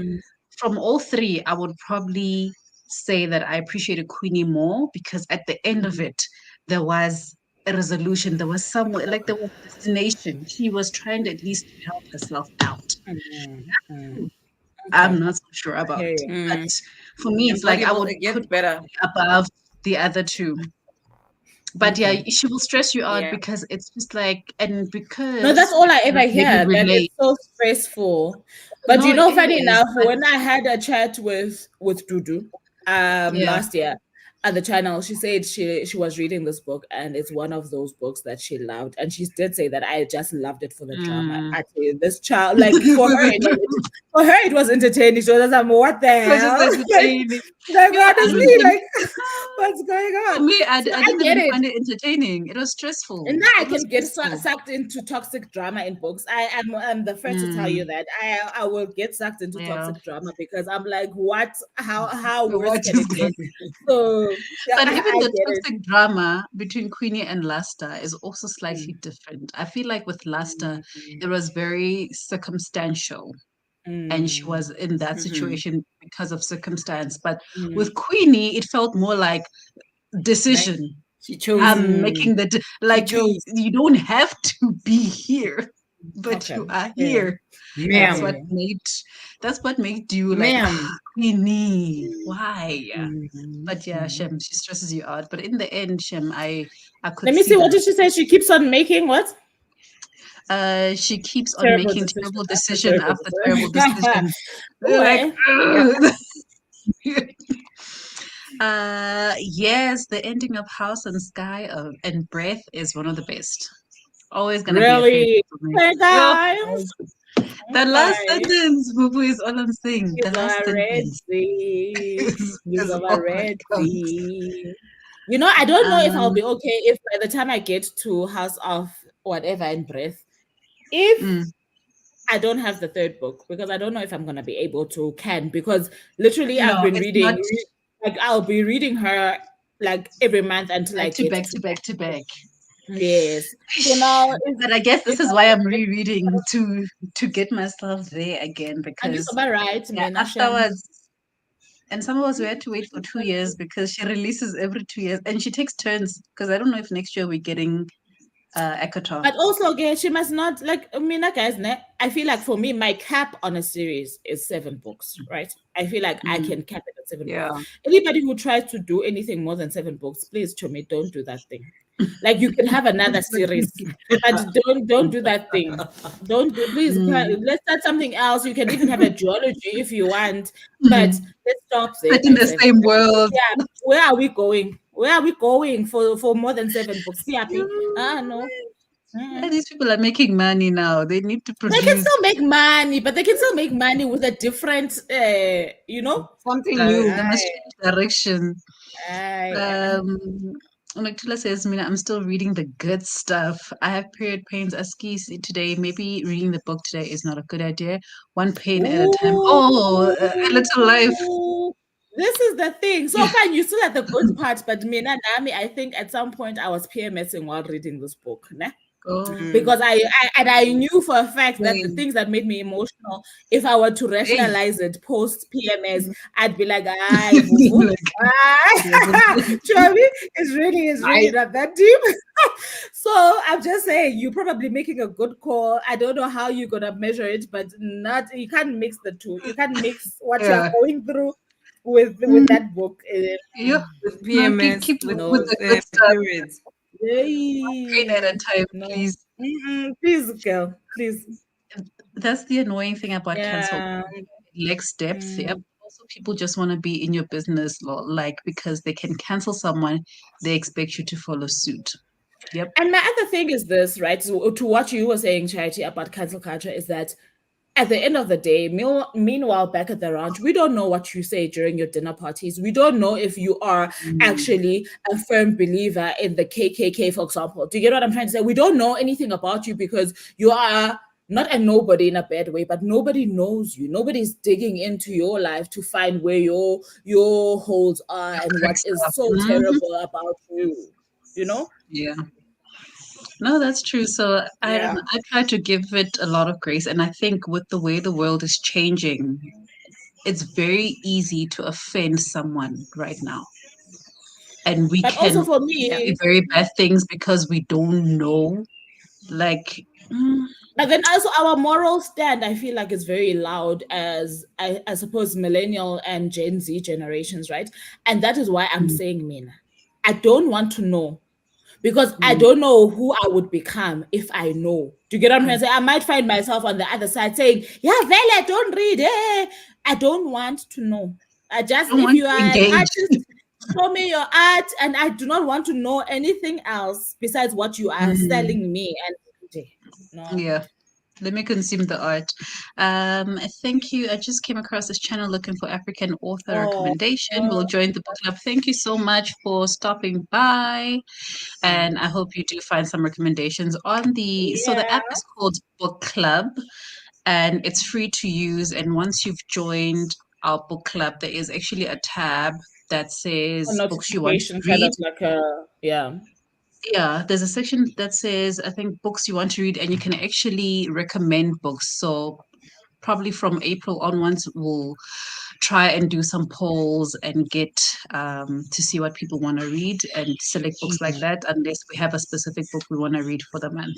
from all three, I would probably say that I appreciated Queenie more because at the end of it, there was a resolution. There was somewhere, like there was destination. She was trying to at least help herself out. I'm not so sure about it. But for me, it's like I would put better above the other two. But yeah, she will stress you out because it's just like, and because no, that's all I ever maybe hear. That relate. it's so stressful. But No, you know, it funny is, enough, but when I had a chat with Dudu yeah. last year at the channel, she said she was reading this book and it's one of those books that she loved. And she did say that I just loved it for the drama. Actually, this child, like for her, it was entertaining. She was like, what the It was hell? just entertaining. Like Yeah, honestly, like what's going on? for me, I So didn't get even it. find it entertaining. It was stressful. And now I It was can get stressful. sucked into toxic drama in books. I'm the first to tell you that I will get sucked into toxic drama because I'm like, what? How worse What can is it get? So yeah, But even I the get it. toxic drama between Queenie and Luster is also slightly different. I feel like with Luster, it was very circumstantial. And she was in that situation because of circumstance. But with Queenie, it felt more like decision. She chose. I'm making like you don't have to be here, but you are here. That's what made you like Queenie. Why? But yeah, Shem, she stresses you out. But in the end, Shem, I could Let me see. What that. did she say? She keeps on making what? She keeps on Terrible making decision terrible after decision terrible after terrible decision. Like, yes, the ending of House and Sky and Breath is one of the best. Always gonna be a really? favorite for me. Hey guys. The last sentence, Boo is all I'm saying. The last sentence Is is of all a that red counts. sea. You know, I don't know if I'll be okay if by the time I get to House of whatever in Breath, if I don't have the third book, because I don't know if I'm gonna be able to because literally I've been reading like I'll be reading her like every month until I get back to back to back. Yes. So now, but I guess this is why I'm rereading to get myself there again because afterwards. And some of us we had to wait for 2 years because she releases every 2 years and she takes turns because I don't know if next year we're getting Ekatar. But also, again, she must not like guys. I feel like for me, my cap on a series is 7 books, right? I feel like I can cap it at 7 books. Anybody who tries to do anything more than 7 books, please, Chomi, don't do that thing. Like you can have another series, but don't do that thing. Please. Let's start something else. You can even have a duology if you want, but let's stop there. But in the same world. Yeah, where are we going? Where are we going for more than 7 books? No. These people are making money now. They need to produce. They can still make money, but they can still make money with a different, something new. They must change direction. Noctula says, Mina, I'm still reading the good stuff. I have period pains. Aski today. Maybe reading the book today is not a good idea. One pain at a time. Oh, a little life. This is the thing. So fine, you still at the good part, but Mina Nami, I think at some point I was PMSing while reading this book. Nah? Because I knew for a fact that the things that made me emotional, if I were to rationalize it post PMS, I'd be like, "Ay, vuvu, Chavi, it's really not that deep." So I'm just saying, you're probably making a good call. I don't know how you're gonna measure it, but you can't mix the two. You can't mix what you are going through with that book. Yeah. With No, PMS, keep with with the good stuff. periods. Pain at a time, please. Please, girl, please. That's the annoying thing about cancel. Yeah. It lacks depth. Yep. Also, people just want to be in your business, like because they can cancel someone, they expect you to follow suit. Yep. And my other thing is this, right? So, to what you were saying, Charity, about cancel culture is that at the end of the day, meanwhile, back at the ranch, we don't know what you say during your dinner parties. We don't know if you are actually a firm believer in the KKK, for example. Do you get what I'm trying to say? We don't know anything about you because you are not a nobody in a bad way, but nobody knows you. Nobody's digging into your life to find where your holes are and what is so terrible about you. You know? Yeah. No, that's true. So I don't know. I try to give it a lot of grace, and I think with the way the world is changing, it's very easy to offend someone right now. And we But can also for me, say very bad things because we don't know. Like, but then also our moral stand, I feel like, is very loud as I suppose millennial and Gen Z generations, right? And that is why I'm saying, Mina, I don't want to know because I don't know who I would become if I know. Do you get what I'm trying to say? I might find myself on the other side saying, "Yeah, Vela, don't read it." I don't want to know. I just, don't if want you to are an engage. artist, show me your art, and I do not want to know anything else besides what you are selling me. And no. Yeah. Let me consume the art. Thank you. I just came across this channel looking for African author recommendation. We'll join the book club. Thank you so much for stopping by. And I hope you do find some recommendations on so the app is called Book Club and it's free to use. And once you've joined our book club, there is actually a tab that says A books you want to notification, read. kind of like a Yeah, there's a section that says, I think, books you want to read, and you can actually recommend books. So probably from April onwards, we'll try and do some polls and get to see what people want to read and select books like that, unless we have a specific book we want to read for the month.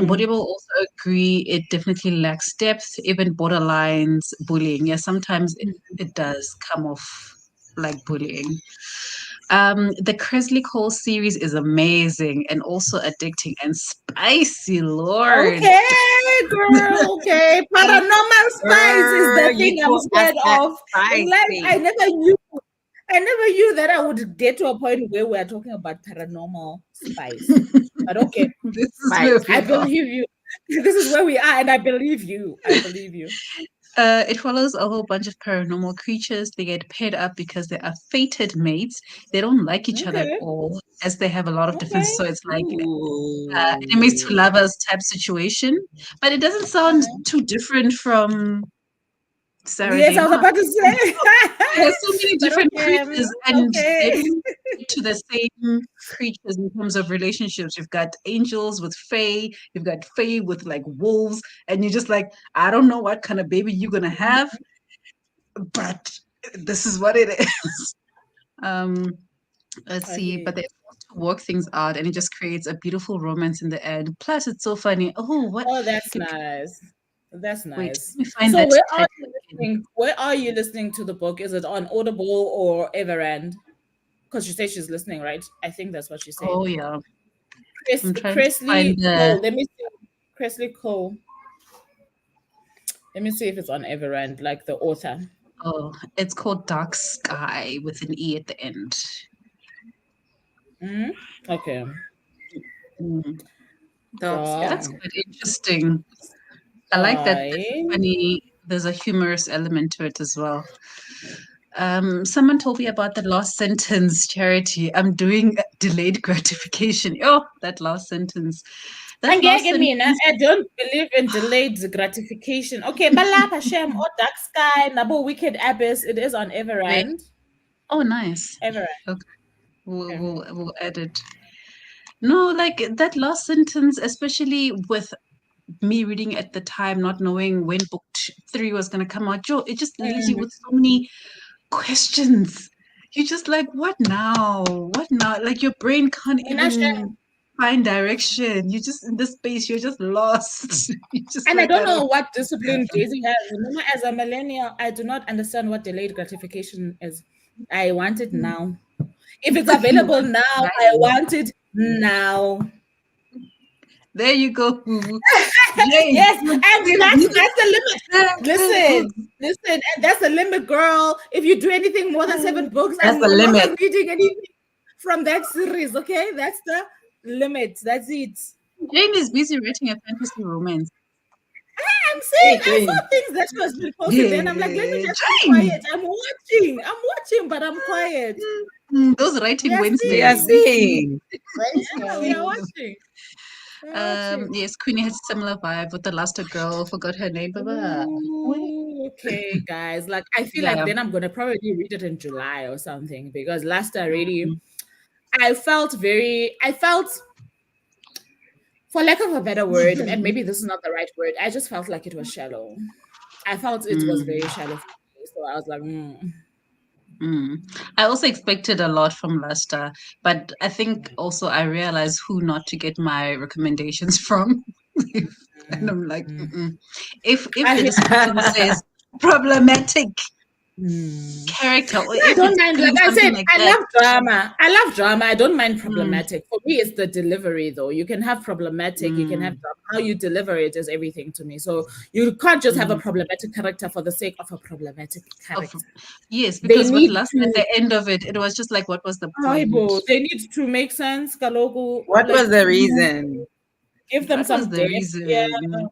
Body will also agree it definitely lacks depth, even borderlines bullying. Yeah, sometimes it does come off like bullying. The Kresley Cole series is amazing and also addicting and spicy, Lord. Okay, girl. Okay, paranormal spice is the thing I'm scared of. Like I never knew that I would get to a point where we're talking about paranormal spice. But okay, This is where we I are. believe you. This is where we are, and I believe you. I believe you. It follows a whole bunch of paranormal creatures. They get paired up because they are fated mates. They don't like each other at Okay. all, as they have a lot of difference. Okay. So it's like enemies to lovers type situation. But it doesn't sound too different from Sarah Yes, J. I was Maas. about to say. There's so many But different okay, creatures, and they okay. don't get to the same creatures in terms of relationships. You've got angels with fae, you've got fae with like wolves, and you're just like, I don't know what kind of baby you're gonna have, but this is what it is. Um, let's see, but they have to work things out, and it just creates a beautiful romance in the end. Plus, it's so funny. Oh, what? Oh, that's nice. That's Wait, nice. let me find So that where are title you again. listening? Where are you listening to the book? Is it on Audible or Everend? Because she said she's listening, right? I think that's what she said. Oh yeah, I'm trying to Cresley find Cole. the. Let me see. Cresley Cole. Let me see if it's on Everend, like the author. Oh, it's called Dark Sky with an E at the end. Okay. That's quite interesting. I like that. That's funny. There's a humorous element to it as well. Someone told me about the last sentence, Charity. I'm doing delayed gratification. Oh, that last sentence. That last sentence. I don't believe in delayed gratification. Okay, Balap Hashem or Dark Sky, Nabo Wicked Abyss. It is on Everend. Oh, nice. Everend. Okay, we'll add it. No, like that last sentence, especially with me reading at the time, not knowing when book 3 was going to come out, Joe, it just leaves you with so many questions. You're just like, what now? What now? Like your brain can't And I share. even find direction. You're just in this space, you're just lost. You're just And I like, don't I know don't. what discipline Daisy has. Remember, as a millennial, I do not understand what delayed gratification is. I want it now. If it's You available want now, I right. want it now. There you go, Boo. Jane, Yes, and that's the limit. you Listen, and that's the limit, girl. If you do anything more than 7 books, That's I'm the no limit. longer reading anything from that series. Okay, that's the limit. That's it. Jane is busy writing a fantasy romance. I'm saying I Hey, saw things that she was been posting. Then I'm like, let me Yeah, just be Jane. quiet. I'm watching, but I'm quiet. Those We writing are we are Wednesdays. seeing. seeing. Yeah, we are watching. We are watching. Yes, Queenie has a similar vibe with the last girl. Forgot her name. Baba. Ooh, okay, guys. Like I feel like Yeah. then I'm gonna probably read it in July or something because last I really I felt for lack of a better word, and maybe this is not the right word, I just felt like it was shallow. I felt it was very shallow for me. So I was like, I also expected a lot from Luster, but I think also I realized who not to get my recommendations from. And I'm like, if I the hear description says problematic Mm. character, or I if don't it's mind. gonna Like be I something said, like I that, love drama. I love drama. I don't mind mm, problematic. For me, it's the delivery, though. You can have problematic. You can have mm, drama. How you deliver it is everything to me. So you can't just have a mm, problematic character for the sake of a problematic of character. yes, They because with need Luster at to. the end of it, it was just like, what was the point? Aibo, they need to make sense. Kalogu, What like was the reason? give them That was some the depth. Yeah. reason.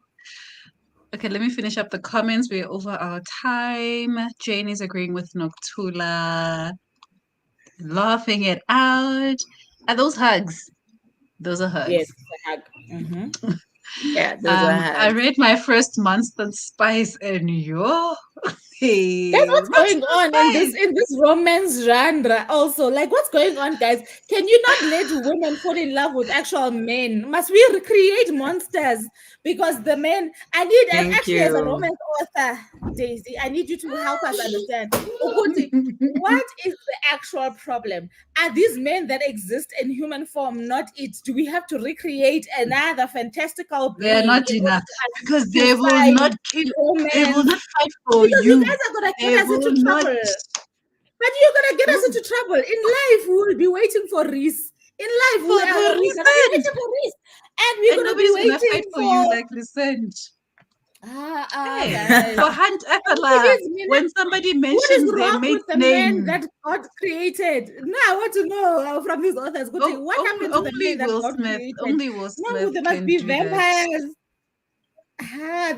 Okay, let me finish up the comments. We're over our time. Jane is agreeing with Noctula, laughing it out. Are those hugs? Those are hugs. Yes. Mm-hmm. Yeah, those are I hard. read my first Monster Spice and yo, That's hey, what's going Monster on Spice. in this romance genre. Also, like, what's going on, guys? Can you not let women fall in love with actual men? Must we recreate monsters? Because the men, I need Thank actually as a you. romance author, Daisy, I need you to help us understand. Ukuthi, what is the actual problem? Are these men that exist in human form not it? Do we have to recreate another fantastical They are being not in order enough for us because to they will not find kill. They will romance? not fight for Because you you. guys are gonna They get us will into not. trouble. But you're gonna get us Oh, into trouble. In life, we will be waiting for Reese. In life, for the we're gonna be recent, waiting for Reese. And we're and gonna be nobody's gonna fight waiting for you for like recent. guys. For Hunt And Ethela, please, Mina, when somebody what is mentions their wrong with mate's the men name, that God created? Now I want to know from these authors. oh, What happened to the men that God created? Only Will No, Smith there must can be do that. vampires.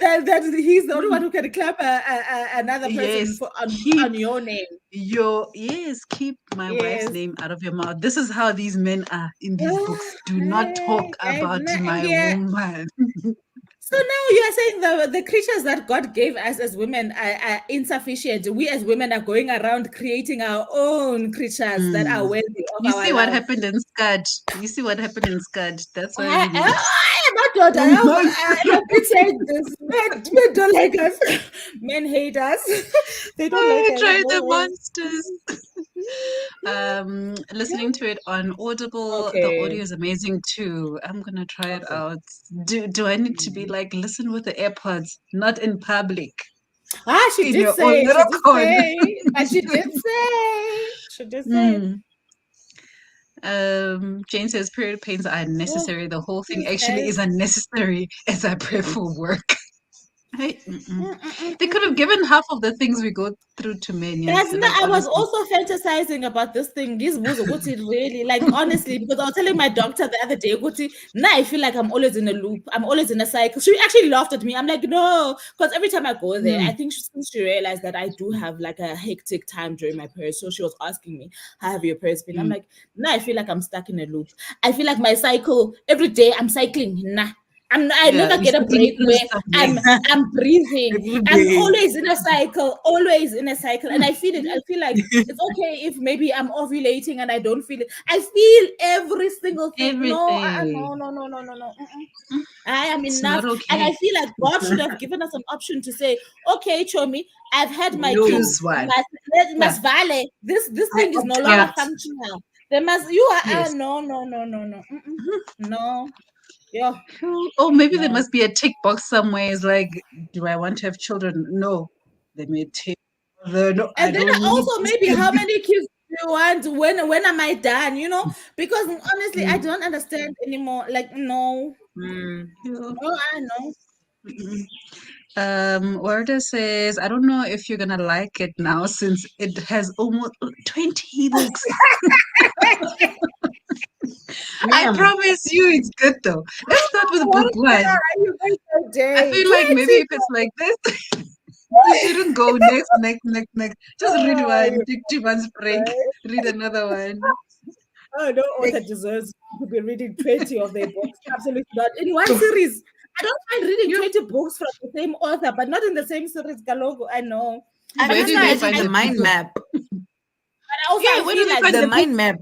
That he's the only one who can clap another person Yes, for keep on your name. keep my wife's Yes. name out of your mouth. This is how these men are in these books. Do not talk Guys, about my yeah. woman. So now you are saying the creatures that God gave us as women are insufficient. We as women are going around creating our own creatures that are worthy of You our see what love. happened in Scud. You see what happened in Scud. That's why we need. I am not daughter. I'm saying this. Men don't like us. Men hate us. They don't like I us. tried the No. monsters. Listening to it on Audible, the Okay. audio is amazing too. I'm gonna try it out. Do I need to be like listen with the AirPods, not in public, She in did your own say. She little did corner? say. But she did say. She did say. Mm. Jane says period pains are Oh, necessary. The whole thing please, actually guys. is unnecessary as I prep for work. Mm, mm, mm, They could have mm. given half of the things we go through to men, yes. That's not, Like I was honestly. also fantasizing about this thing. This was what it really like, honestly, because I was telling my doctor the other day, Guti, now I feel like I'm always in a loop. I'm always in a cycle. She actually laughed at me. I'm like, no, because every time I go there, I think since she realized that I do have like a hectic time during my period. So she was asking me, how have your periods been? I'm like, now I feel like I'm stuck in a loop. I feel like my cycle every day I'm cycling. Nah. I never get a break where I'm breathing. I'm always in a cycle, and I feel it. I feel like it's okay if maybe I'm ovulating and I don't feel it. I feel every single thing. No. I am enough, okay. and I feel like God should have given us an option to say, "Okay, Chomi, I've had my kids. Must vale. This thing is no longer functional. There must no. No. Yeah. Or maybe there must be a tick box somewhere. It's like, do I want to have children? No. They may take. No, and then also maybe how many kids do you want? When am I done? Because honestly, I don't understand anymore. Like no. No, I know. Order says, I don't know if you're gonna like it now since it has almost 20 books. I promise you it's good though. Let's start with book one. I feel like maybe if it's like this, you shouldn't go next. Just read one, take 2 months break, read another one. Oh, no author deserves to be reading 20 of their books. Absolutely not. In one series. I don't mind reading 20 books from the same author, but not in the same series, Galogo. I know. Where do they find the mind map? But also where do they find the mind map?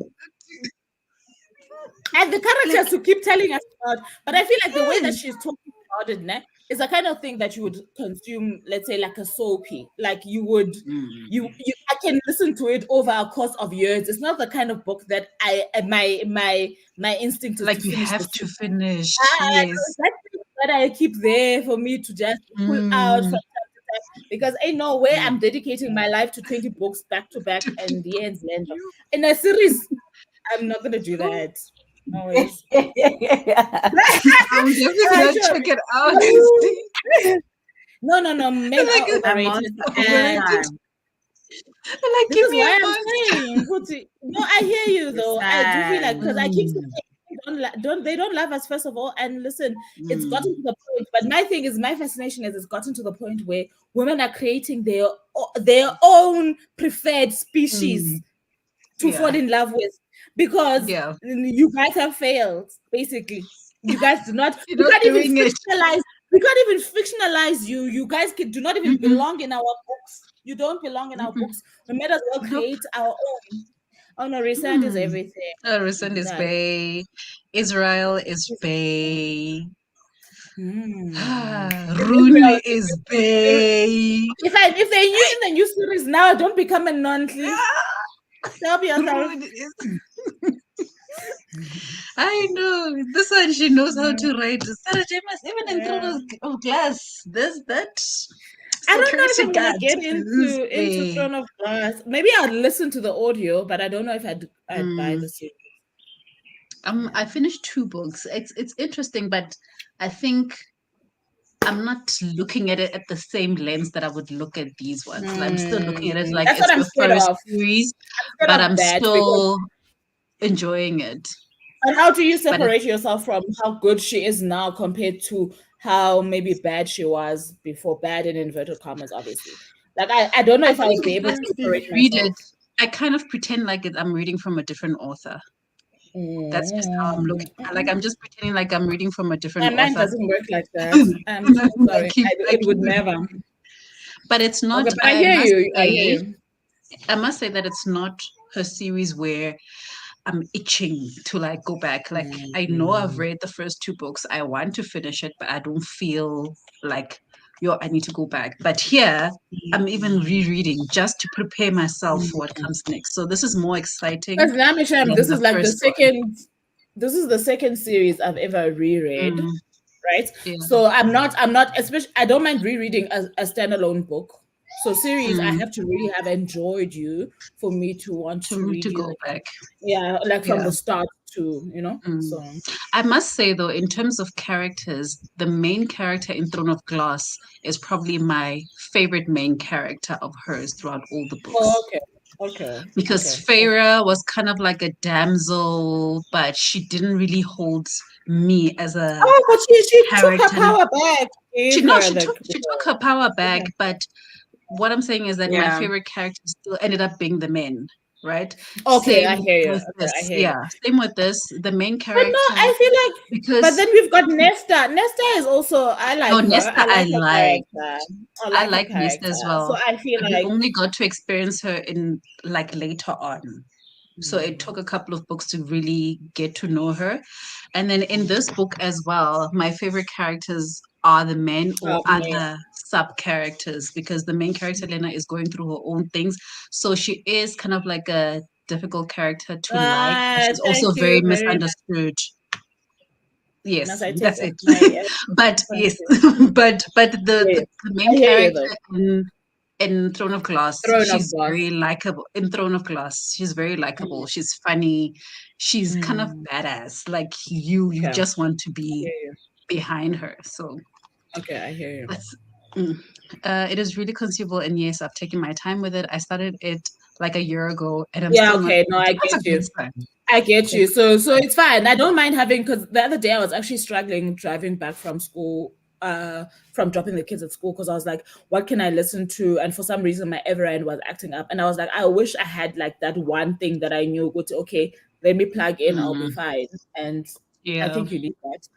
And the characters who keep telling us about, but I feel like the way that she's talking about it is the kind of thing that you would consume, let's say, like a soapy. Like you would, I can listen to it over a course of years. It's not the kind of book that my instinct is like to you finish. Have to finish. Yes, that's that I keep there for me to just pull out from time to time, because I know where I'm dedicating my life to 20 books back to back and the ends end. In a series, I'm not gonna do that. Always. I'm definitely gonna check it out. No. Men are overrated. Like, this is why I'm saying, no, I hear you though. I do feel like, because I keep saying they don't love us, first of all, and listen, it's gotten to the point, but my fascination is it's gotten to the point where women are creating their own preferred species to fall in love with, because you guys have failed, basically. You guys do not we can't even fictionalize you. You guys do not even belong in our books. You don't belong in our books. We might as well create our own. Oh no, Resand is everything. Resand is Bay. Israel is Bay. Rooney is Bay. If they use in the new series now, don't become a non, please. Help yourself. I know. This one, she knows how to write. Sarah James, even in Throne of Glass, there's that. I don't know if I'm gonna get into Throne of Glass. Maybe I'll listen to the audio, but I don't know if I'd buy the series. I finished 2 books. It's interesting, but I think I'm not looking at it at the same lens that I would look at these ones. I'm still looking at it like it's the first series, but I'm still enjoying it. And how do you separate yourself from how good she is now compared to how maybe bad she was before? Bad in inverted commas, obviously. Like I don't know if I would be able to separate myself. I kind of pretend like I'm reading from a different author. That's just how I'm looking. Like I'm just pretending like I'm reading from a different author. Mine doesn't work like that. I'm so sorry. It would never. But it's not. Okay, but I hear you. I must say that it's not her series where I'm itching to like go back. Like I know I've read the first 2 books. I want to finish it, but I don't feel like I need to go back. But here I'm even rereading just to prepare myself for what comes next. So this is more exciting. This is like the second. This is the second series I've ever reread. Right. Yeah. So I'm not. Especially, I don't mind rereading a standalone book. So series, I have to really have enjoyed you for me to want to read to go back. Yeah, like from the start to, So I must say though, in terms of characters, the main character in Throne of Glass is probably my favorite main character of hers throughout all the books. Oh, okay. Because Feyre was kind of like a damsel, but she didn't really hold me as a but she took her power back. She took her power back, but what I'm saying is that my favorite character still ended up being the men. right? Okay, I Same hear you. with Okay, this. I hear you. Yeah, same with this. The main But no, character, I feel like. But because then we've got Nesta. Nesta is also. I no, like her. Nesta I I like her like. character. I I like her like Nesta character. as So well, I feel but we like. only got to experience her in like later on. So it took a couple of books to really get to know her. And then in this book as well, my favorite characters are the men or Me. other sub characters, because the main character, Lena, is going through her own things. So she is kind of like a difficult character to like, but she's also Thank very you very much. misunderstood. As Yes, I take that's off it. my. But Thank yes, you. but Yes, the main I hear you though. character in Throne of Glass, Throne of she's Glass. very likable. In Throne of Glass, she's very likable. She's funny. She's kind of badass. Like you Okay. just want to I be hear you. behind her. So Okay, I hear you. that's. mm. It is really conceivable, and yes, I've taken my time with it. I started it like a year ago, and I'm Yeah, still not. okay. No, I That's a get good you. sign. I get you. It's So it's fine. I don't mind having, because the other day I was actually struggling driving back from school, from dropping the kids at school, because I was like, what can I listen to? And for some reason my Everend was acting up. And I was like, I wish I had like that one thing that I knew would, okay, let me plug in, I'll be fine. And I yeah. think you need that.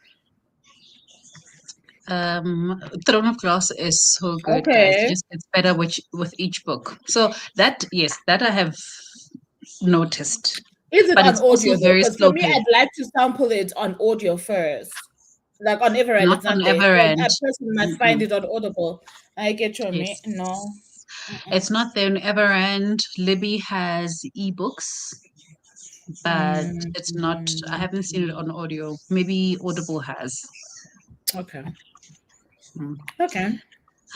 Throne of Glass is so good, guys. It Okay. just gets better with each book. So that, yes, that I have noticed, Is it but on it's also audio though? very Because for slow me, paced. I'd like to sample it on audio first. Like on Everend, Not it's on not there. So Everend. a person must find Mm-mm. it on Audible. I get your me. Yes, No. it's not there on Everend. Libby has ebooks, but it's not. I haven't seen it on audio. Maybe Audible has. Okay. Mm. Okay.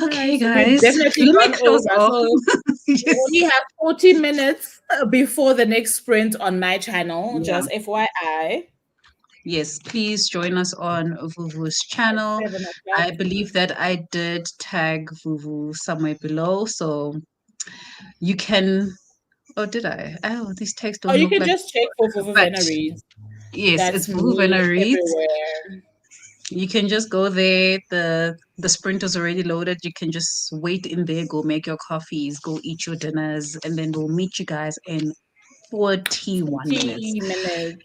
All Okay, right. So we've guys, definitely let me gone close over. off. So we Yes. only have 40 minutes before the next sprint on my channel. Yeah. Just FYI. Yes, please join us on Vuvu's At channel. 7 o'clock. I believe that I did tag Vuvu somewhere below, so you can. Oh, did I? Oh, these tags Oh, don't you look can like. just check for But Vuvuzela Reads. yes, it's That's Vuvu me Vena Reads. everywhere. You can just go there. The sprint is already loaded. You can just wait in there, go make your coffees, go eat your dinners, and then we'll meet you guys in 41 minutes. 40 minutes.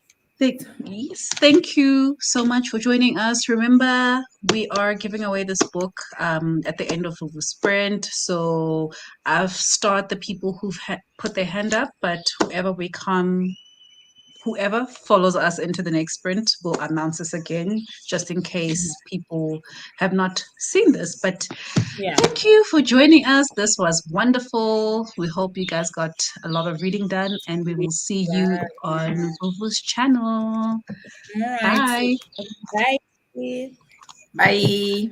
Yes, thank you so much for joining us. Remember, we are giving away this book at the end of the sprint. So I've started the people who've put their hand up, but whoever follows us into the next sprint will announce this again, just in case people have not seen this. But Yeah. thank you for joining us. This was wonderful. We hope you guys got a lot of reading done, and we will see you on Vuvu's channel. All right. Bye. Bye. Bye.